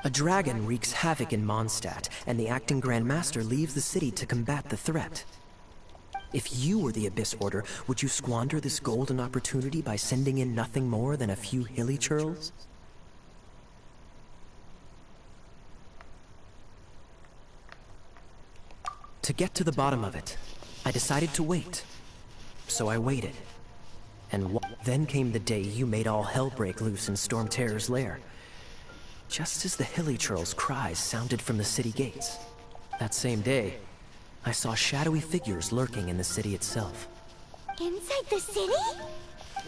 A dragon wreaks havoc in Mondstadt, and the acting Grand Master leaves the city to combat the threat. If you were the Abyss Order, would you squander this golden opportunity by sending in nothing more than a few hilly churls? To get to the bottom of it, I decided to wait. So I waited. And then came the day you made all hell break loose in Stormterror's lair. Just as the hilly churls' cries sounded from the city gates. That same day, I saw shadowy figures lurking in the city itself. Inside the city?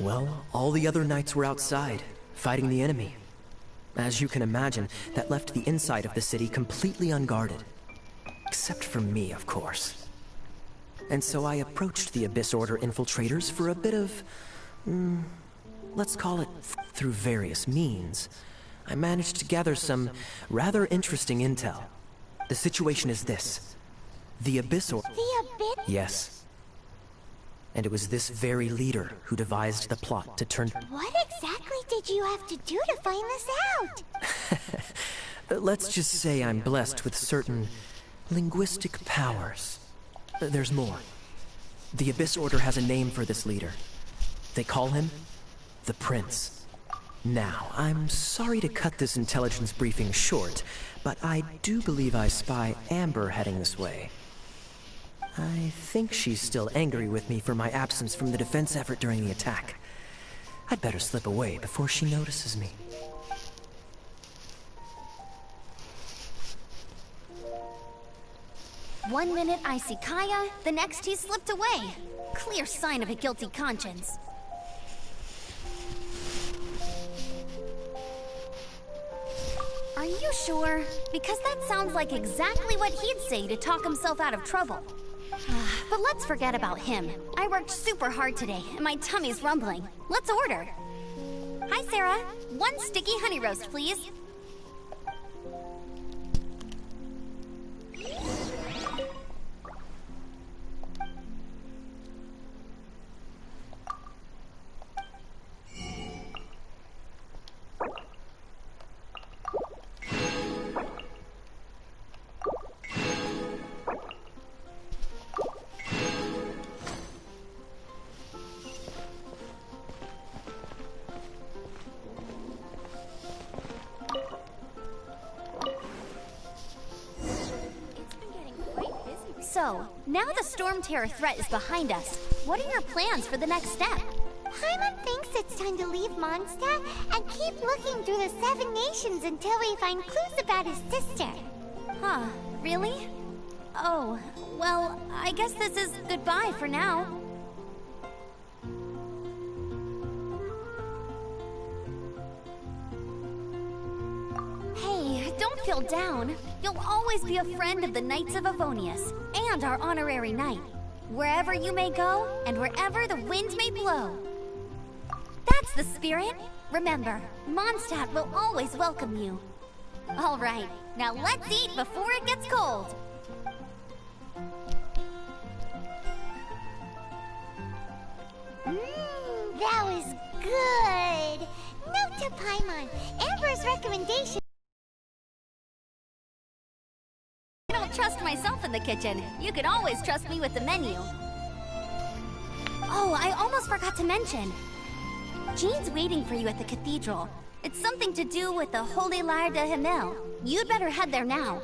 Well, all the other knights were outside, fighting the enemy. As you can imagine, that left the inside of the city completely unguarded. Except for me, of course. And so I approached the Abyss Order infiltrators for a bit of... let's call it through various means. I managed to gather some rather interesting intel. The situation is this. The Abyss Order... The Abyss? Yes. And it was this very leader who devised the plot to turn... What exactly did you have to do to find this out? Let's just say I'm blessed with certain linguistic powers. There's more. The Abyss Order has a name for this leader. They call him the Prince. Now, I'm sorry to cut this intelligence briefing short, but I do believe I spy Amber heading this way. I think she's still angry with me for my absence from the defense effort during the attack. I'd better slip away before she notices me. One minute I see Kaya, the next he slipped away. Clear sign of a guilty conscience. Are you sure? Because that sounds like exactly what he'd say to talk himself out of trouble. But let's forget about him. I worked super hard today, and my tummy's rumbling. Let's order. Hi, Sarah. One sticky honey roast, please. So, now the Stormterror threat is behind us. What are your plans for the next step? Paimon thinks it's time to leave Mondstadt and keep looking through the 7 nations until we find clues about his sister. Huh, really? Oh, well, I guess this is goodbye for now. Hey, don't feel down. You'll always be a friend of the Knights of Avonius, and our honorary knight. Wherever you may go, and wherever the wind may blow. That's the spirit. Remember, Mondstadt will always welcome you. All right, now let's eat before it gets cold. That was good. Note to Paimon, Amber's recommendation. I don't trust myself in the kitchen. You can always trust me with the menu. Oh, I almost forgot to mention. Jean's waiting for you at the cathedral. It's something to do with the Holy Lyre de Himmel. You'd better head there now.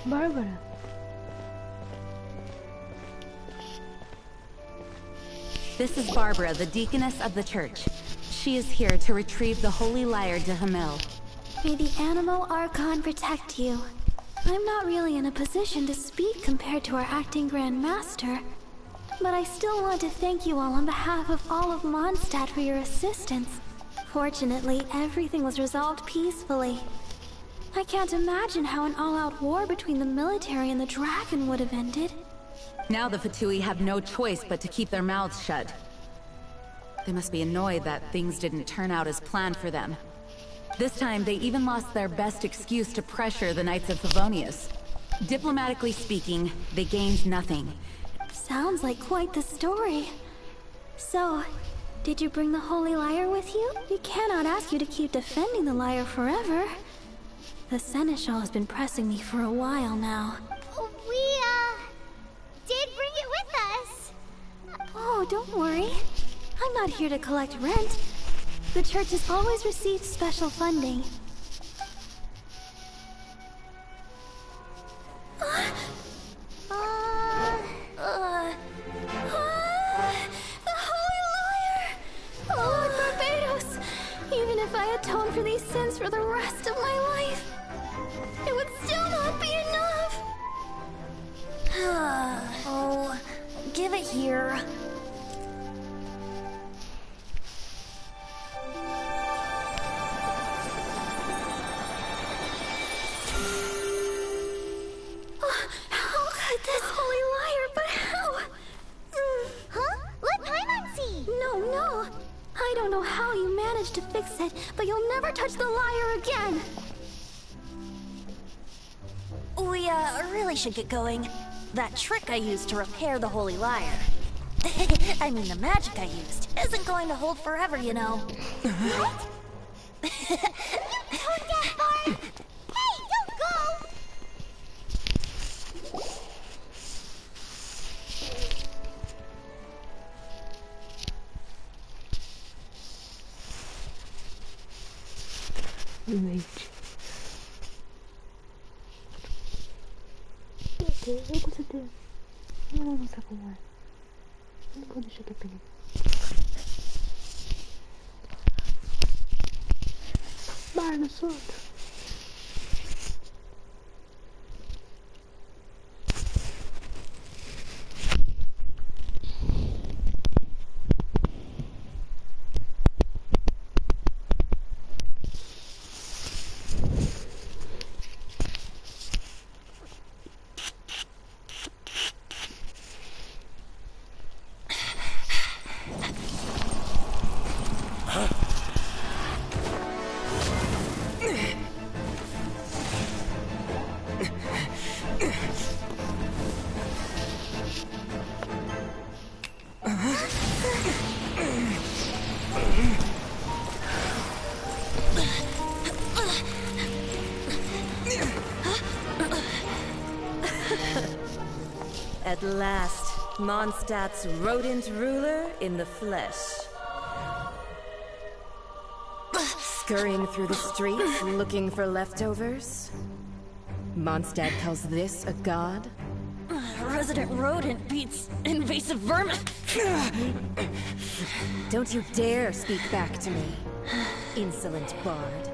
Bárbara. This is Barbara, the deaconess of the church. She is here to retrieve the holy lyre de Hamil. May the Animo Archon protect you. I'm not really in a position to speak compared to our acting Grand Master, but I still want to thank you all on behalf of all of Mondstadt for your assistance. Fortunately, everything was resolved peacefully. I can't imagine how an all-out war between the military and the dragon would have ended. Now the Fatui have no choice but to keep their mouths shut. They must be annoyed that things didn't turn out as planned for them. This time, they even lost their best excuse to pressure the Knights of Favonius. Diplomatically speaking, they gained nothing. Sounds like quite the story. So, did you bring the Holy Lyre with you? We cannot ask you to keep defending the lyre forever. The Seneschal has been pressing me for a while now. We, did bring it with us. Oh, don't worry. I'm not here to collect rent. The church has always received special funding. The Holy Lyre! Lord Barbados! Even if I atone for these sins for the rest of my life, it would still not be enough! Oh, give it here. How could this Holy Lyre, but how? Huh? Let Paimon see! No. I don't know how you managed to fix it, but you'll never touch the lyre again! We, really should get going. That trick I used to repair the Holy Lyre. I mean, the magic I used isn't going to hold forever, you know. What? You tone deaf, Barb! Hey, don't go! Gente. Eu com certeza. Não vou mostrar como é. Não vou deixar que eu pegue. Barba, solta. At last, Mondstadt's rodent ruler in the flesh. Scurrying through the streets looking for leftovers? Mondstadt calls this a god? Resident rodent beats invasive vermin. Don't you dare speak back to me, insolent bard.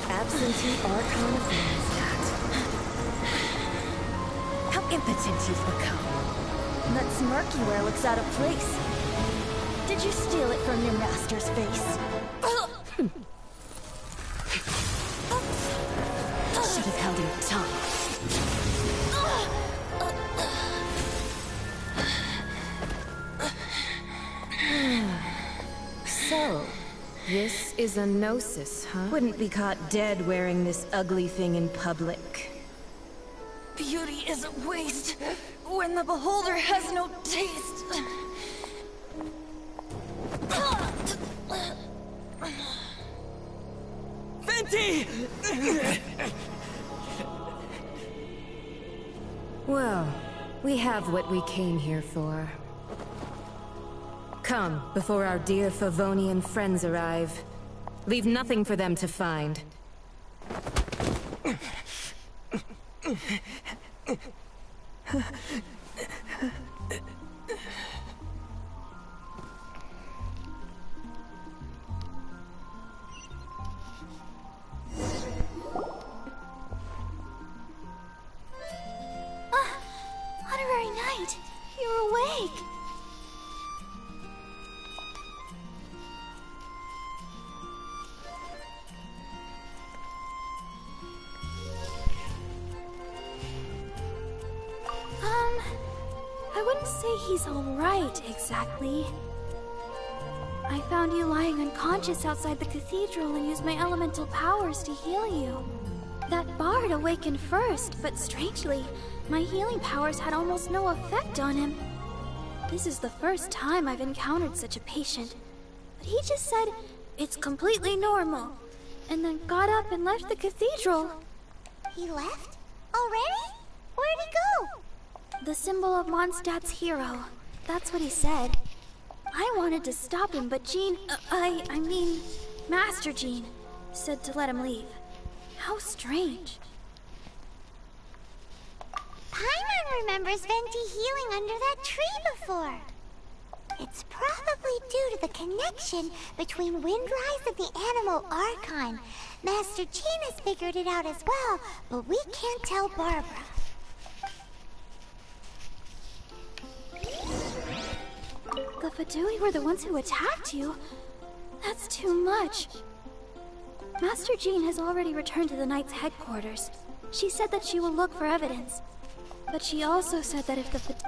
Absentee Archon of Mondstadt. How impotent you've become. That smirky wear looks out of place. Did you steal it from your master's face? Should have held your tongue. So, this is a gnosis, huh? Wouldn't be caught dead wearing this ugly thing in public. Beauty is a waste when the beholder has no taste. Venti! Well, we have what we came here for. Come, before our dear Favonian friends arrive. Leave nothing for them to find. Honorary Knight, you're awake. I wouldn't say he's alright, exactly. I found you lying unconscious outside the cathedral and used my elemental powers to heal you. That bard awakened first, but strangely, my healing powers had almost no effect on him. This is the first time I've encountered such a patient, but he just said it's completely normal, and then got up and left the cathedral. He left? Already? Where'd he go? The symbol of Mondstadt's hero. That's what he said. I wanted to stop him, but I mean, Master Jean, said to let him leave. How strange. Paimon remembers Venti healing under that tree before. It's probably due to the connection between Windrise and the Animal Archon. Master Jean has figured it out as well, but we can't tell Barbara. The Fadui were the ones who attacked you? That's too much. Master Jean has already returned to the Knight's headquarters. She said that she will look for evidence. But she also said that if the favorito.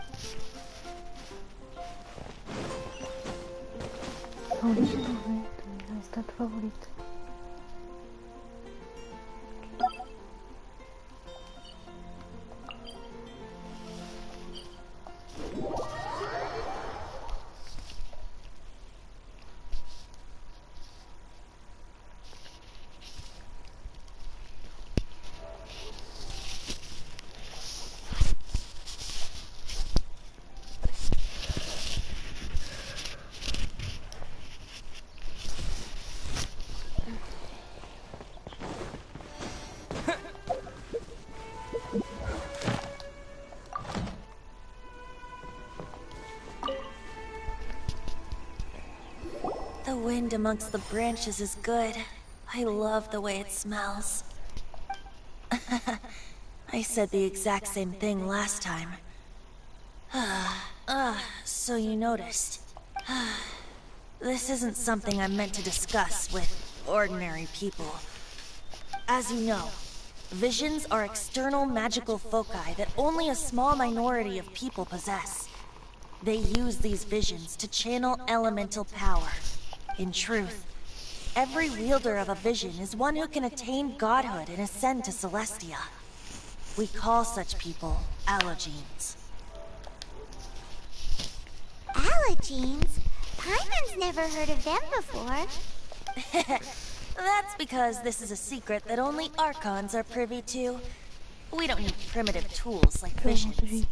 The wind amongst the branches is good. I love the way it smells. I said the exact same thing last time. So you noticed. This isn't something I'm meant to discuss with ordinary people. As you know, visions are external magical foci that only a small minority of people possess. They use these visions to channel elemental power. In truth, every wielder of a vision is one who can attain godhood and ascend to Celestia. We call such people allogenes. Allogenes? Paimon's never heard of them before. That's because this is a secret that only Archons are privy to. We don't need primitive tools like visions.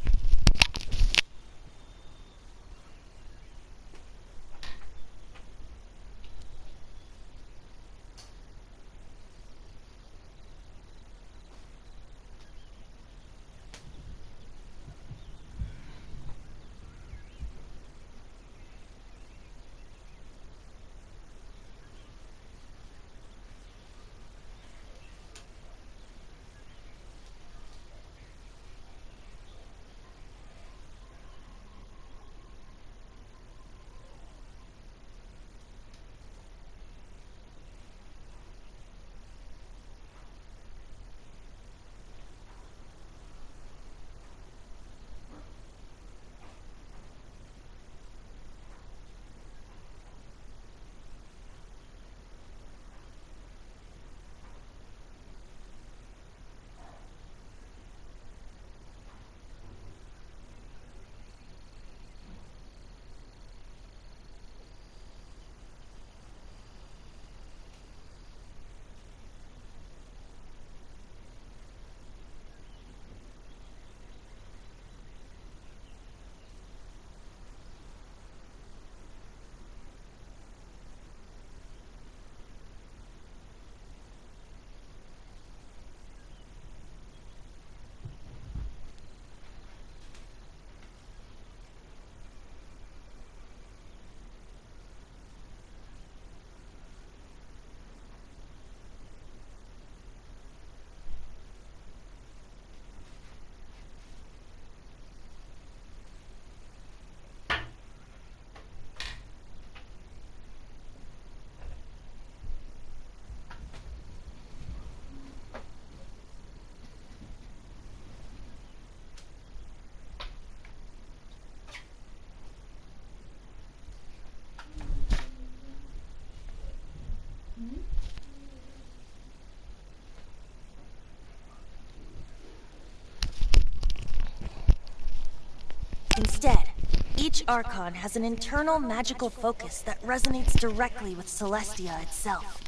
Each Archon has an internal magical focus that resonates directly with Celestia itself.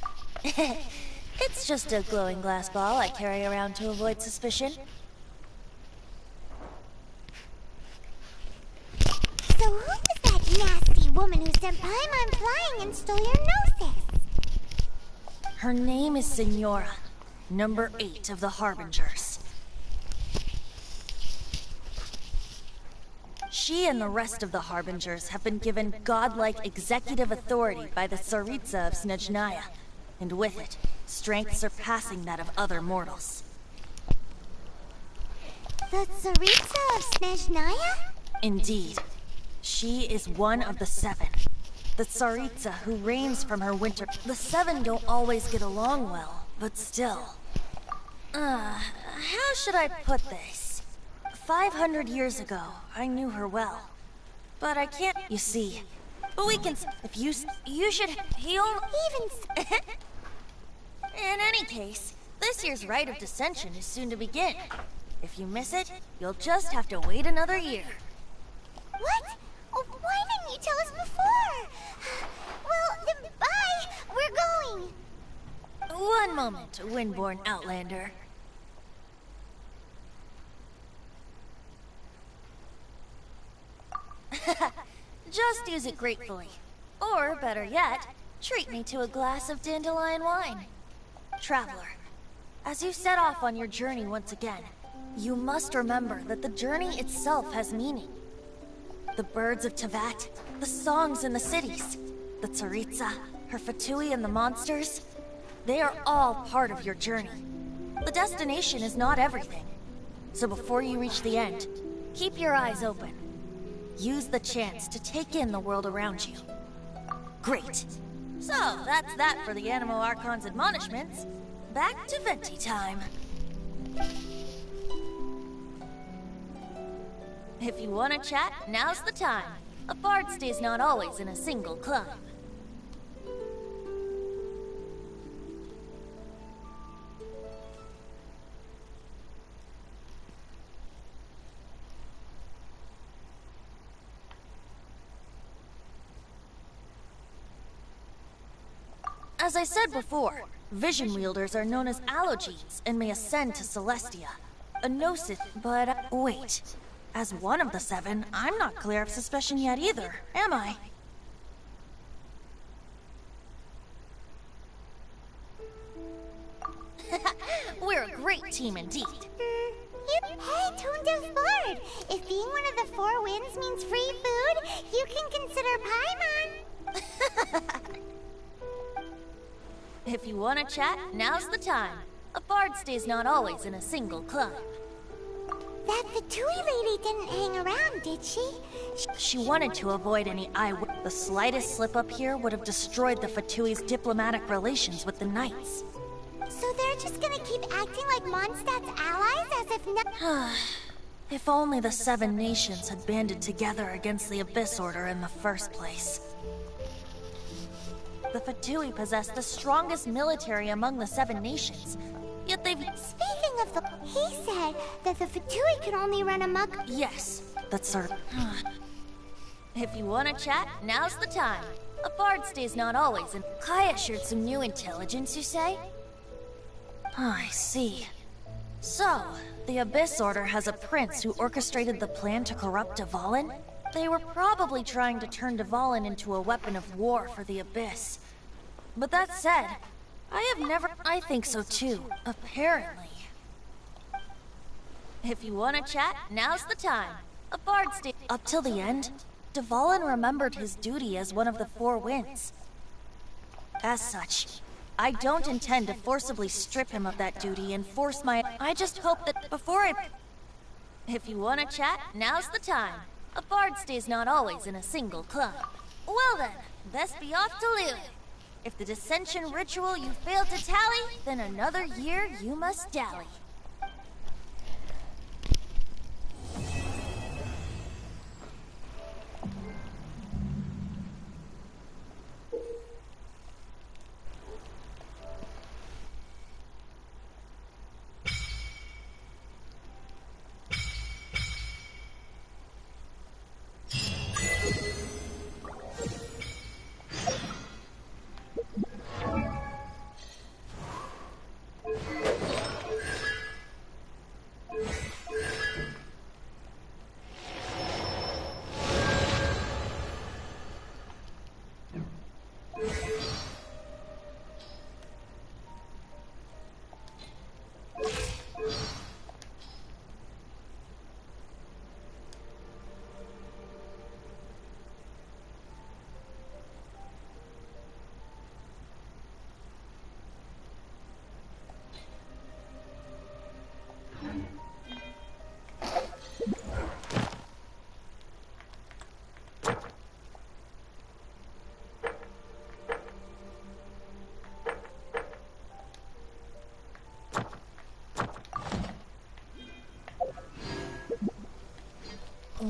It's just a glowing glass ball I carry around to avoid suspicion. So who was that nasty woman who sent Paimon flying and stole your Gnosis? Her name is Signora, number 8 of the Harbingers. She and the rest of the Harbingers have been given godlike executive authority by the Tsaritsa of Snezhnaya, and with it, strength surpassing that of other mortals. The Tsaritsa of Snezhnaya? Indeed. She is one of the 7. The Tsaritsa who reigns from her winter. The 7 don't always get along well, but still. How should I put this? 500 years ago, I knew her well. But I can't, you see. But we can, if you should, heal. Even. In any case, this year's Rite of Dissension is soon to begin. If you miss it, you'll just have to wait another year. What? Oh, why didn't you tell us before? Well, then bye. We're going. One moment, Windborn Outlander. Just use it gratefully. Or, better yet, treat me to a glass of dandelion wine. Traveler, as you set off on your journey once again, you must remember that the journey itself has meaning. The birds of Teyvat, the songs in the cities, the Tsaritsa, her Fatui and the monsters, they are all part of your journey. The destination is not everything. So before you reach the end, keep your eyes open. Use the chance to take in the world around you. Great. So, that's that for the Animo Archon's admonishments. Back to Venti time. If you want to chat, now's the time. A bard stays not always in a single club. As I said before, vision wielders are known as allogenes and may ascend to Celestia. A gnosis, but wait. As one of the 7, I'm not clear of suspicion yet either, am I? We're a great team indeed. Hey, Tone Deaf Bard! If being one of the 4 winds means free food, you can consider Paimon. If you want to chat, now's the time. A bard stays not always in a single club. That Fatui lady didn't hang around, did she? She wanted to avoid any The slightest slip-up here would have destroyed the Fatui's diplomatic relations with the Knights. So they're just gonna keep acting like Mondstadt's allies as if no- If only the 7 nations had banded together against the Abyss Order in the first place. The Fatui possess the strongest military among the 7 nations, yet they've... Speaking of the... He said that the Fatui could only run amok... Yes, that's sort of... If you want to chat, now's the time. A bard stays not always in... Kaya shared some new intelligence, you say? I see. So, the Abyss Order has a prince who orchestrated the plan to corrupt Dvalin? They were probably trying to turn Dvalin into a weapon of war for the Abyss. But that said, I have never... I think so too, apparently. If you want to chat, now's the time. A bard stay... Up till the end, Dvalin remembered his duty as one of the 4 winds. As such, I don't intend to forcibly strip him of that duty and force my... I just hope that before I... If you want to chat, now's the time. A bard stays not always in a single club. Well then, best be off to Lille. If the dissension ritual you failed to tally, then another year you must dally.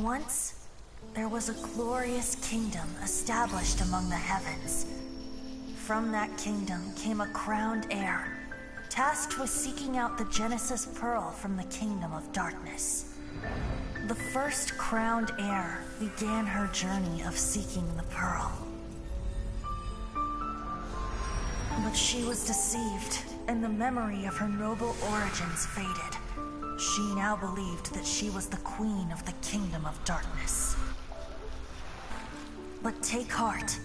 Once, there was a glorious kingdom established among the heavens. From that kingdom came a crowned heir, tasked with seeking out the Genesis Pearl from the Kingdom of Darkness. The first crowned heir began her journey of seeking the Pearl. But she was deceived, and the memory of her noble origins faded. She now believed that she was the queen of the Kingdom of Darkness. But take heart.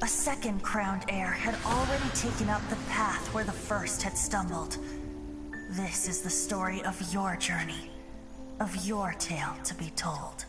A second crowned heir had already taken up the path where the first had stumbled. This is the story of your journey, of your tale to be told.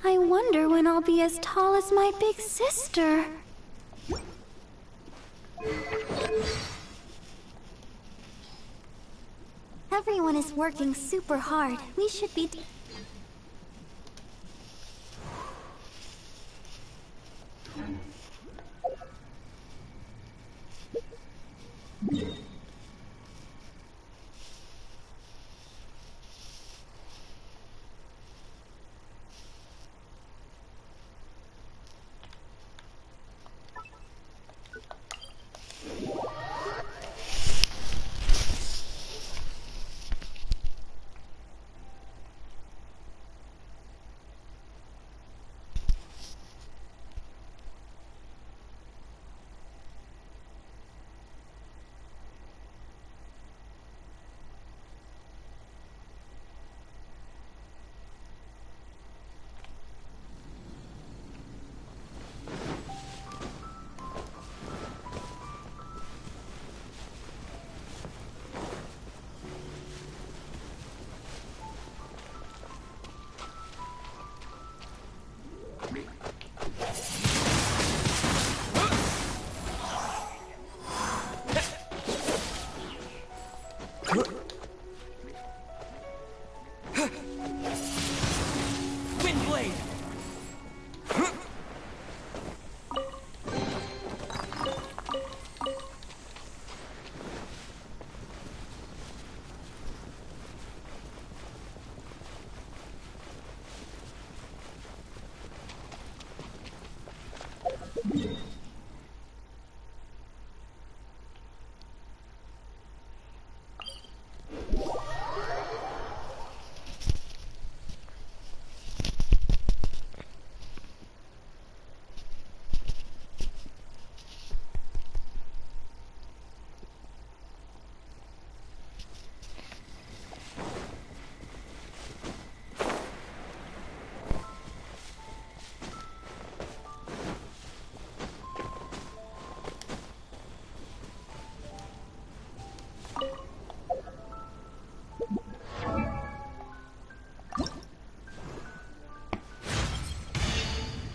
I wonder when I'll be as tall as my big sister. Everyone is working super hard. We should be...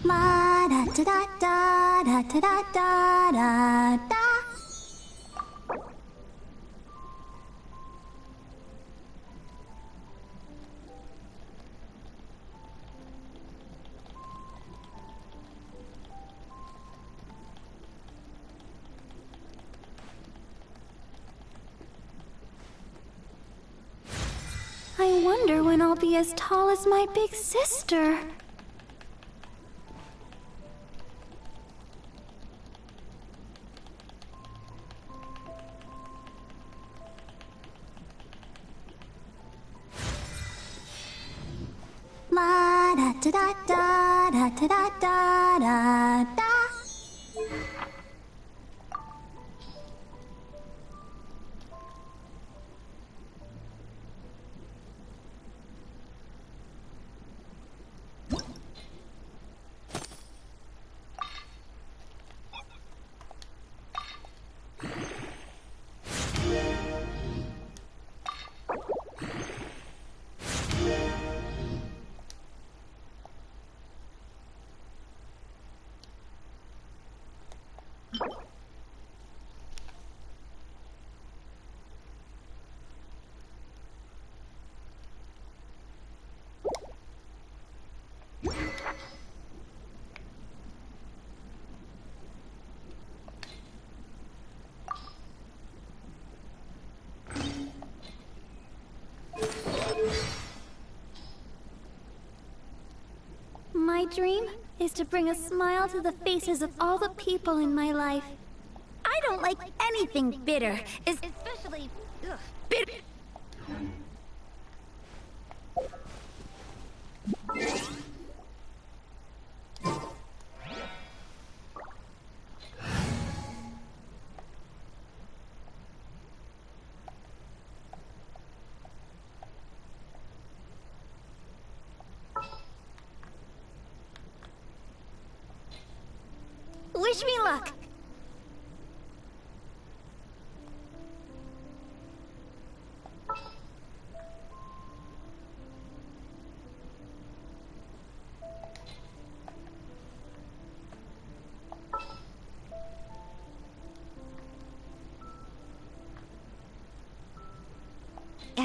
La da da da da da da da da da. I wonder when I'll be as tall as my big sister. La da da da da da da da da da. My dream is to bring a smile to the faces of all the people in my life. I don't like anything bitter, especially bitter. Wish me luck.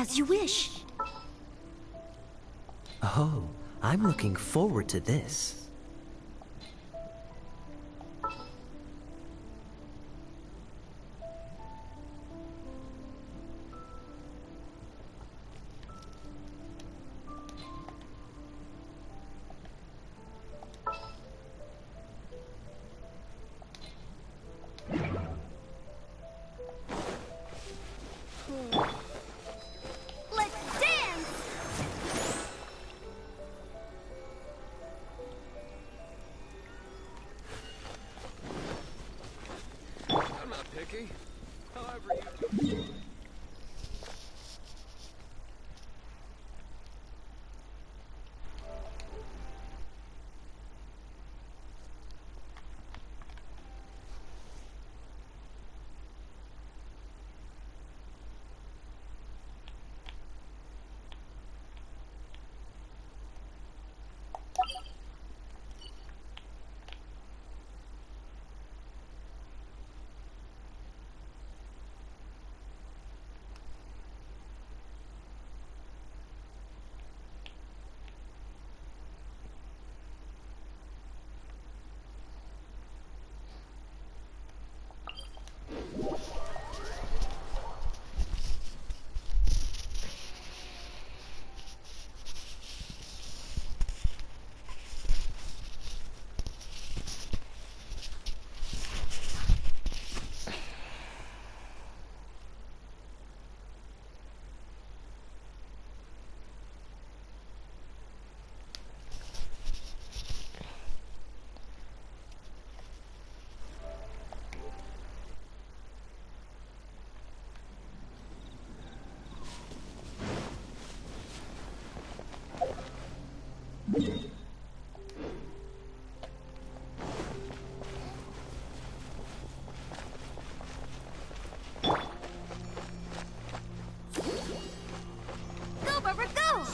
As you wish. Oh, I'm looking forward to this. Let's dance! I'm not picky. However you... Go, Barbara, go!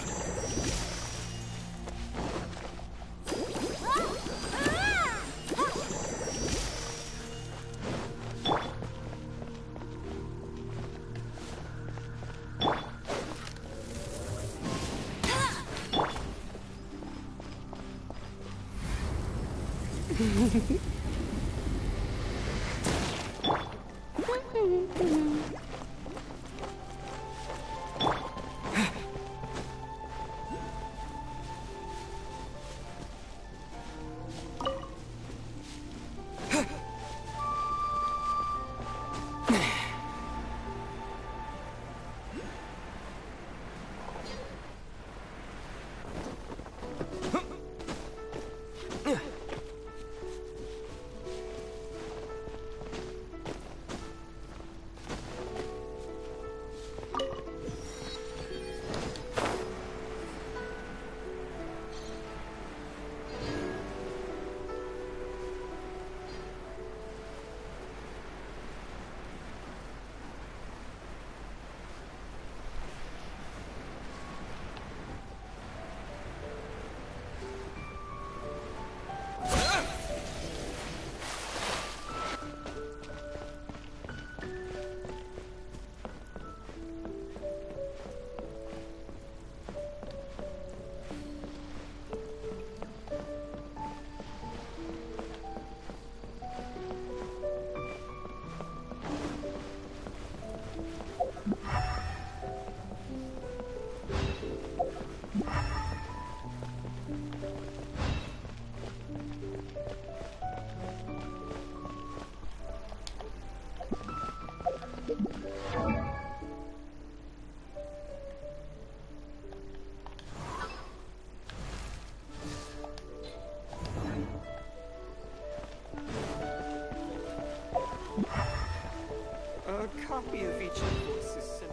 A copy of each invoice is sent.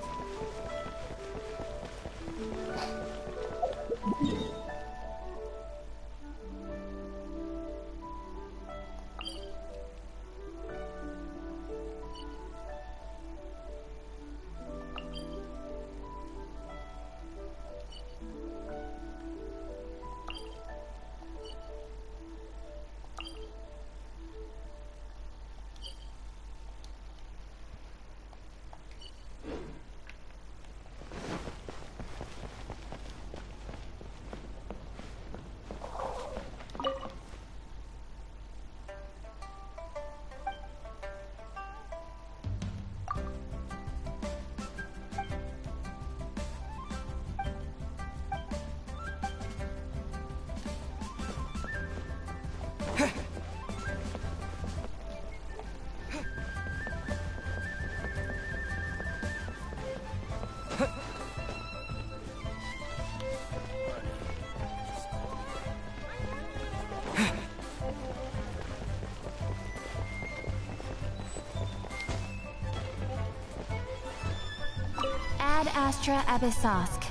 Astra Abyssosk.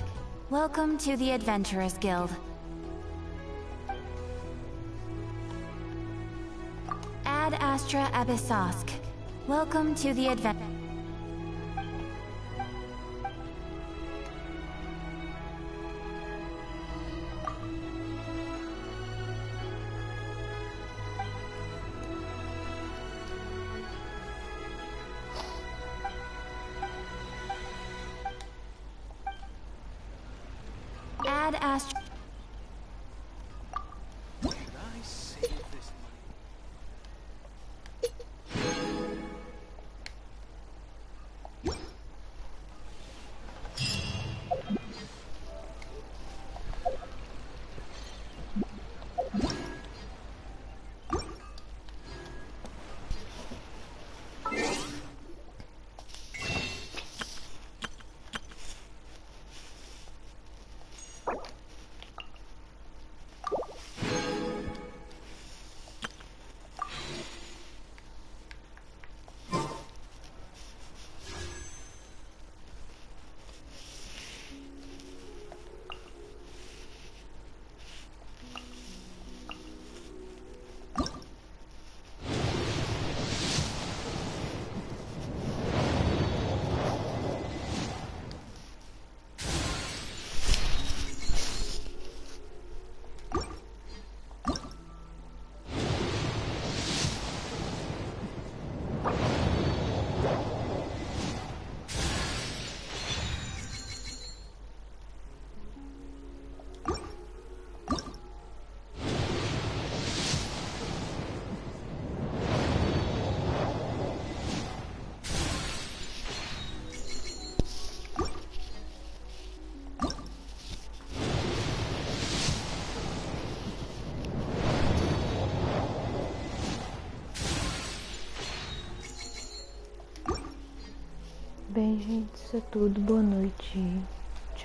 Welcome to the Adventurers Guild. Ad Astra Abyssosk. Welcome to the Ad Astra. Bem, gente, isso é tudo. Boa noite.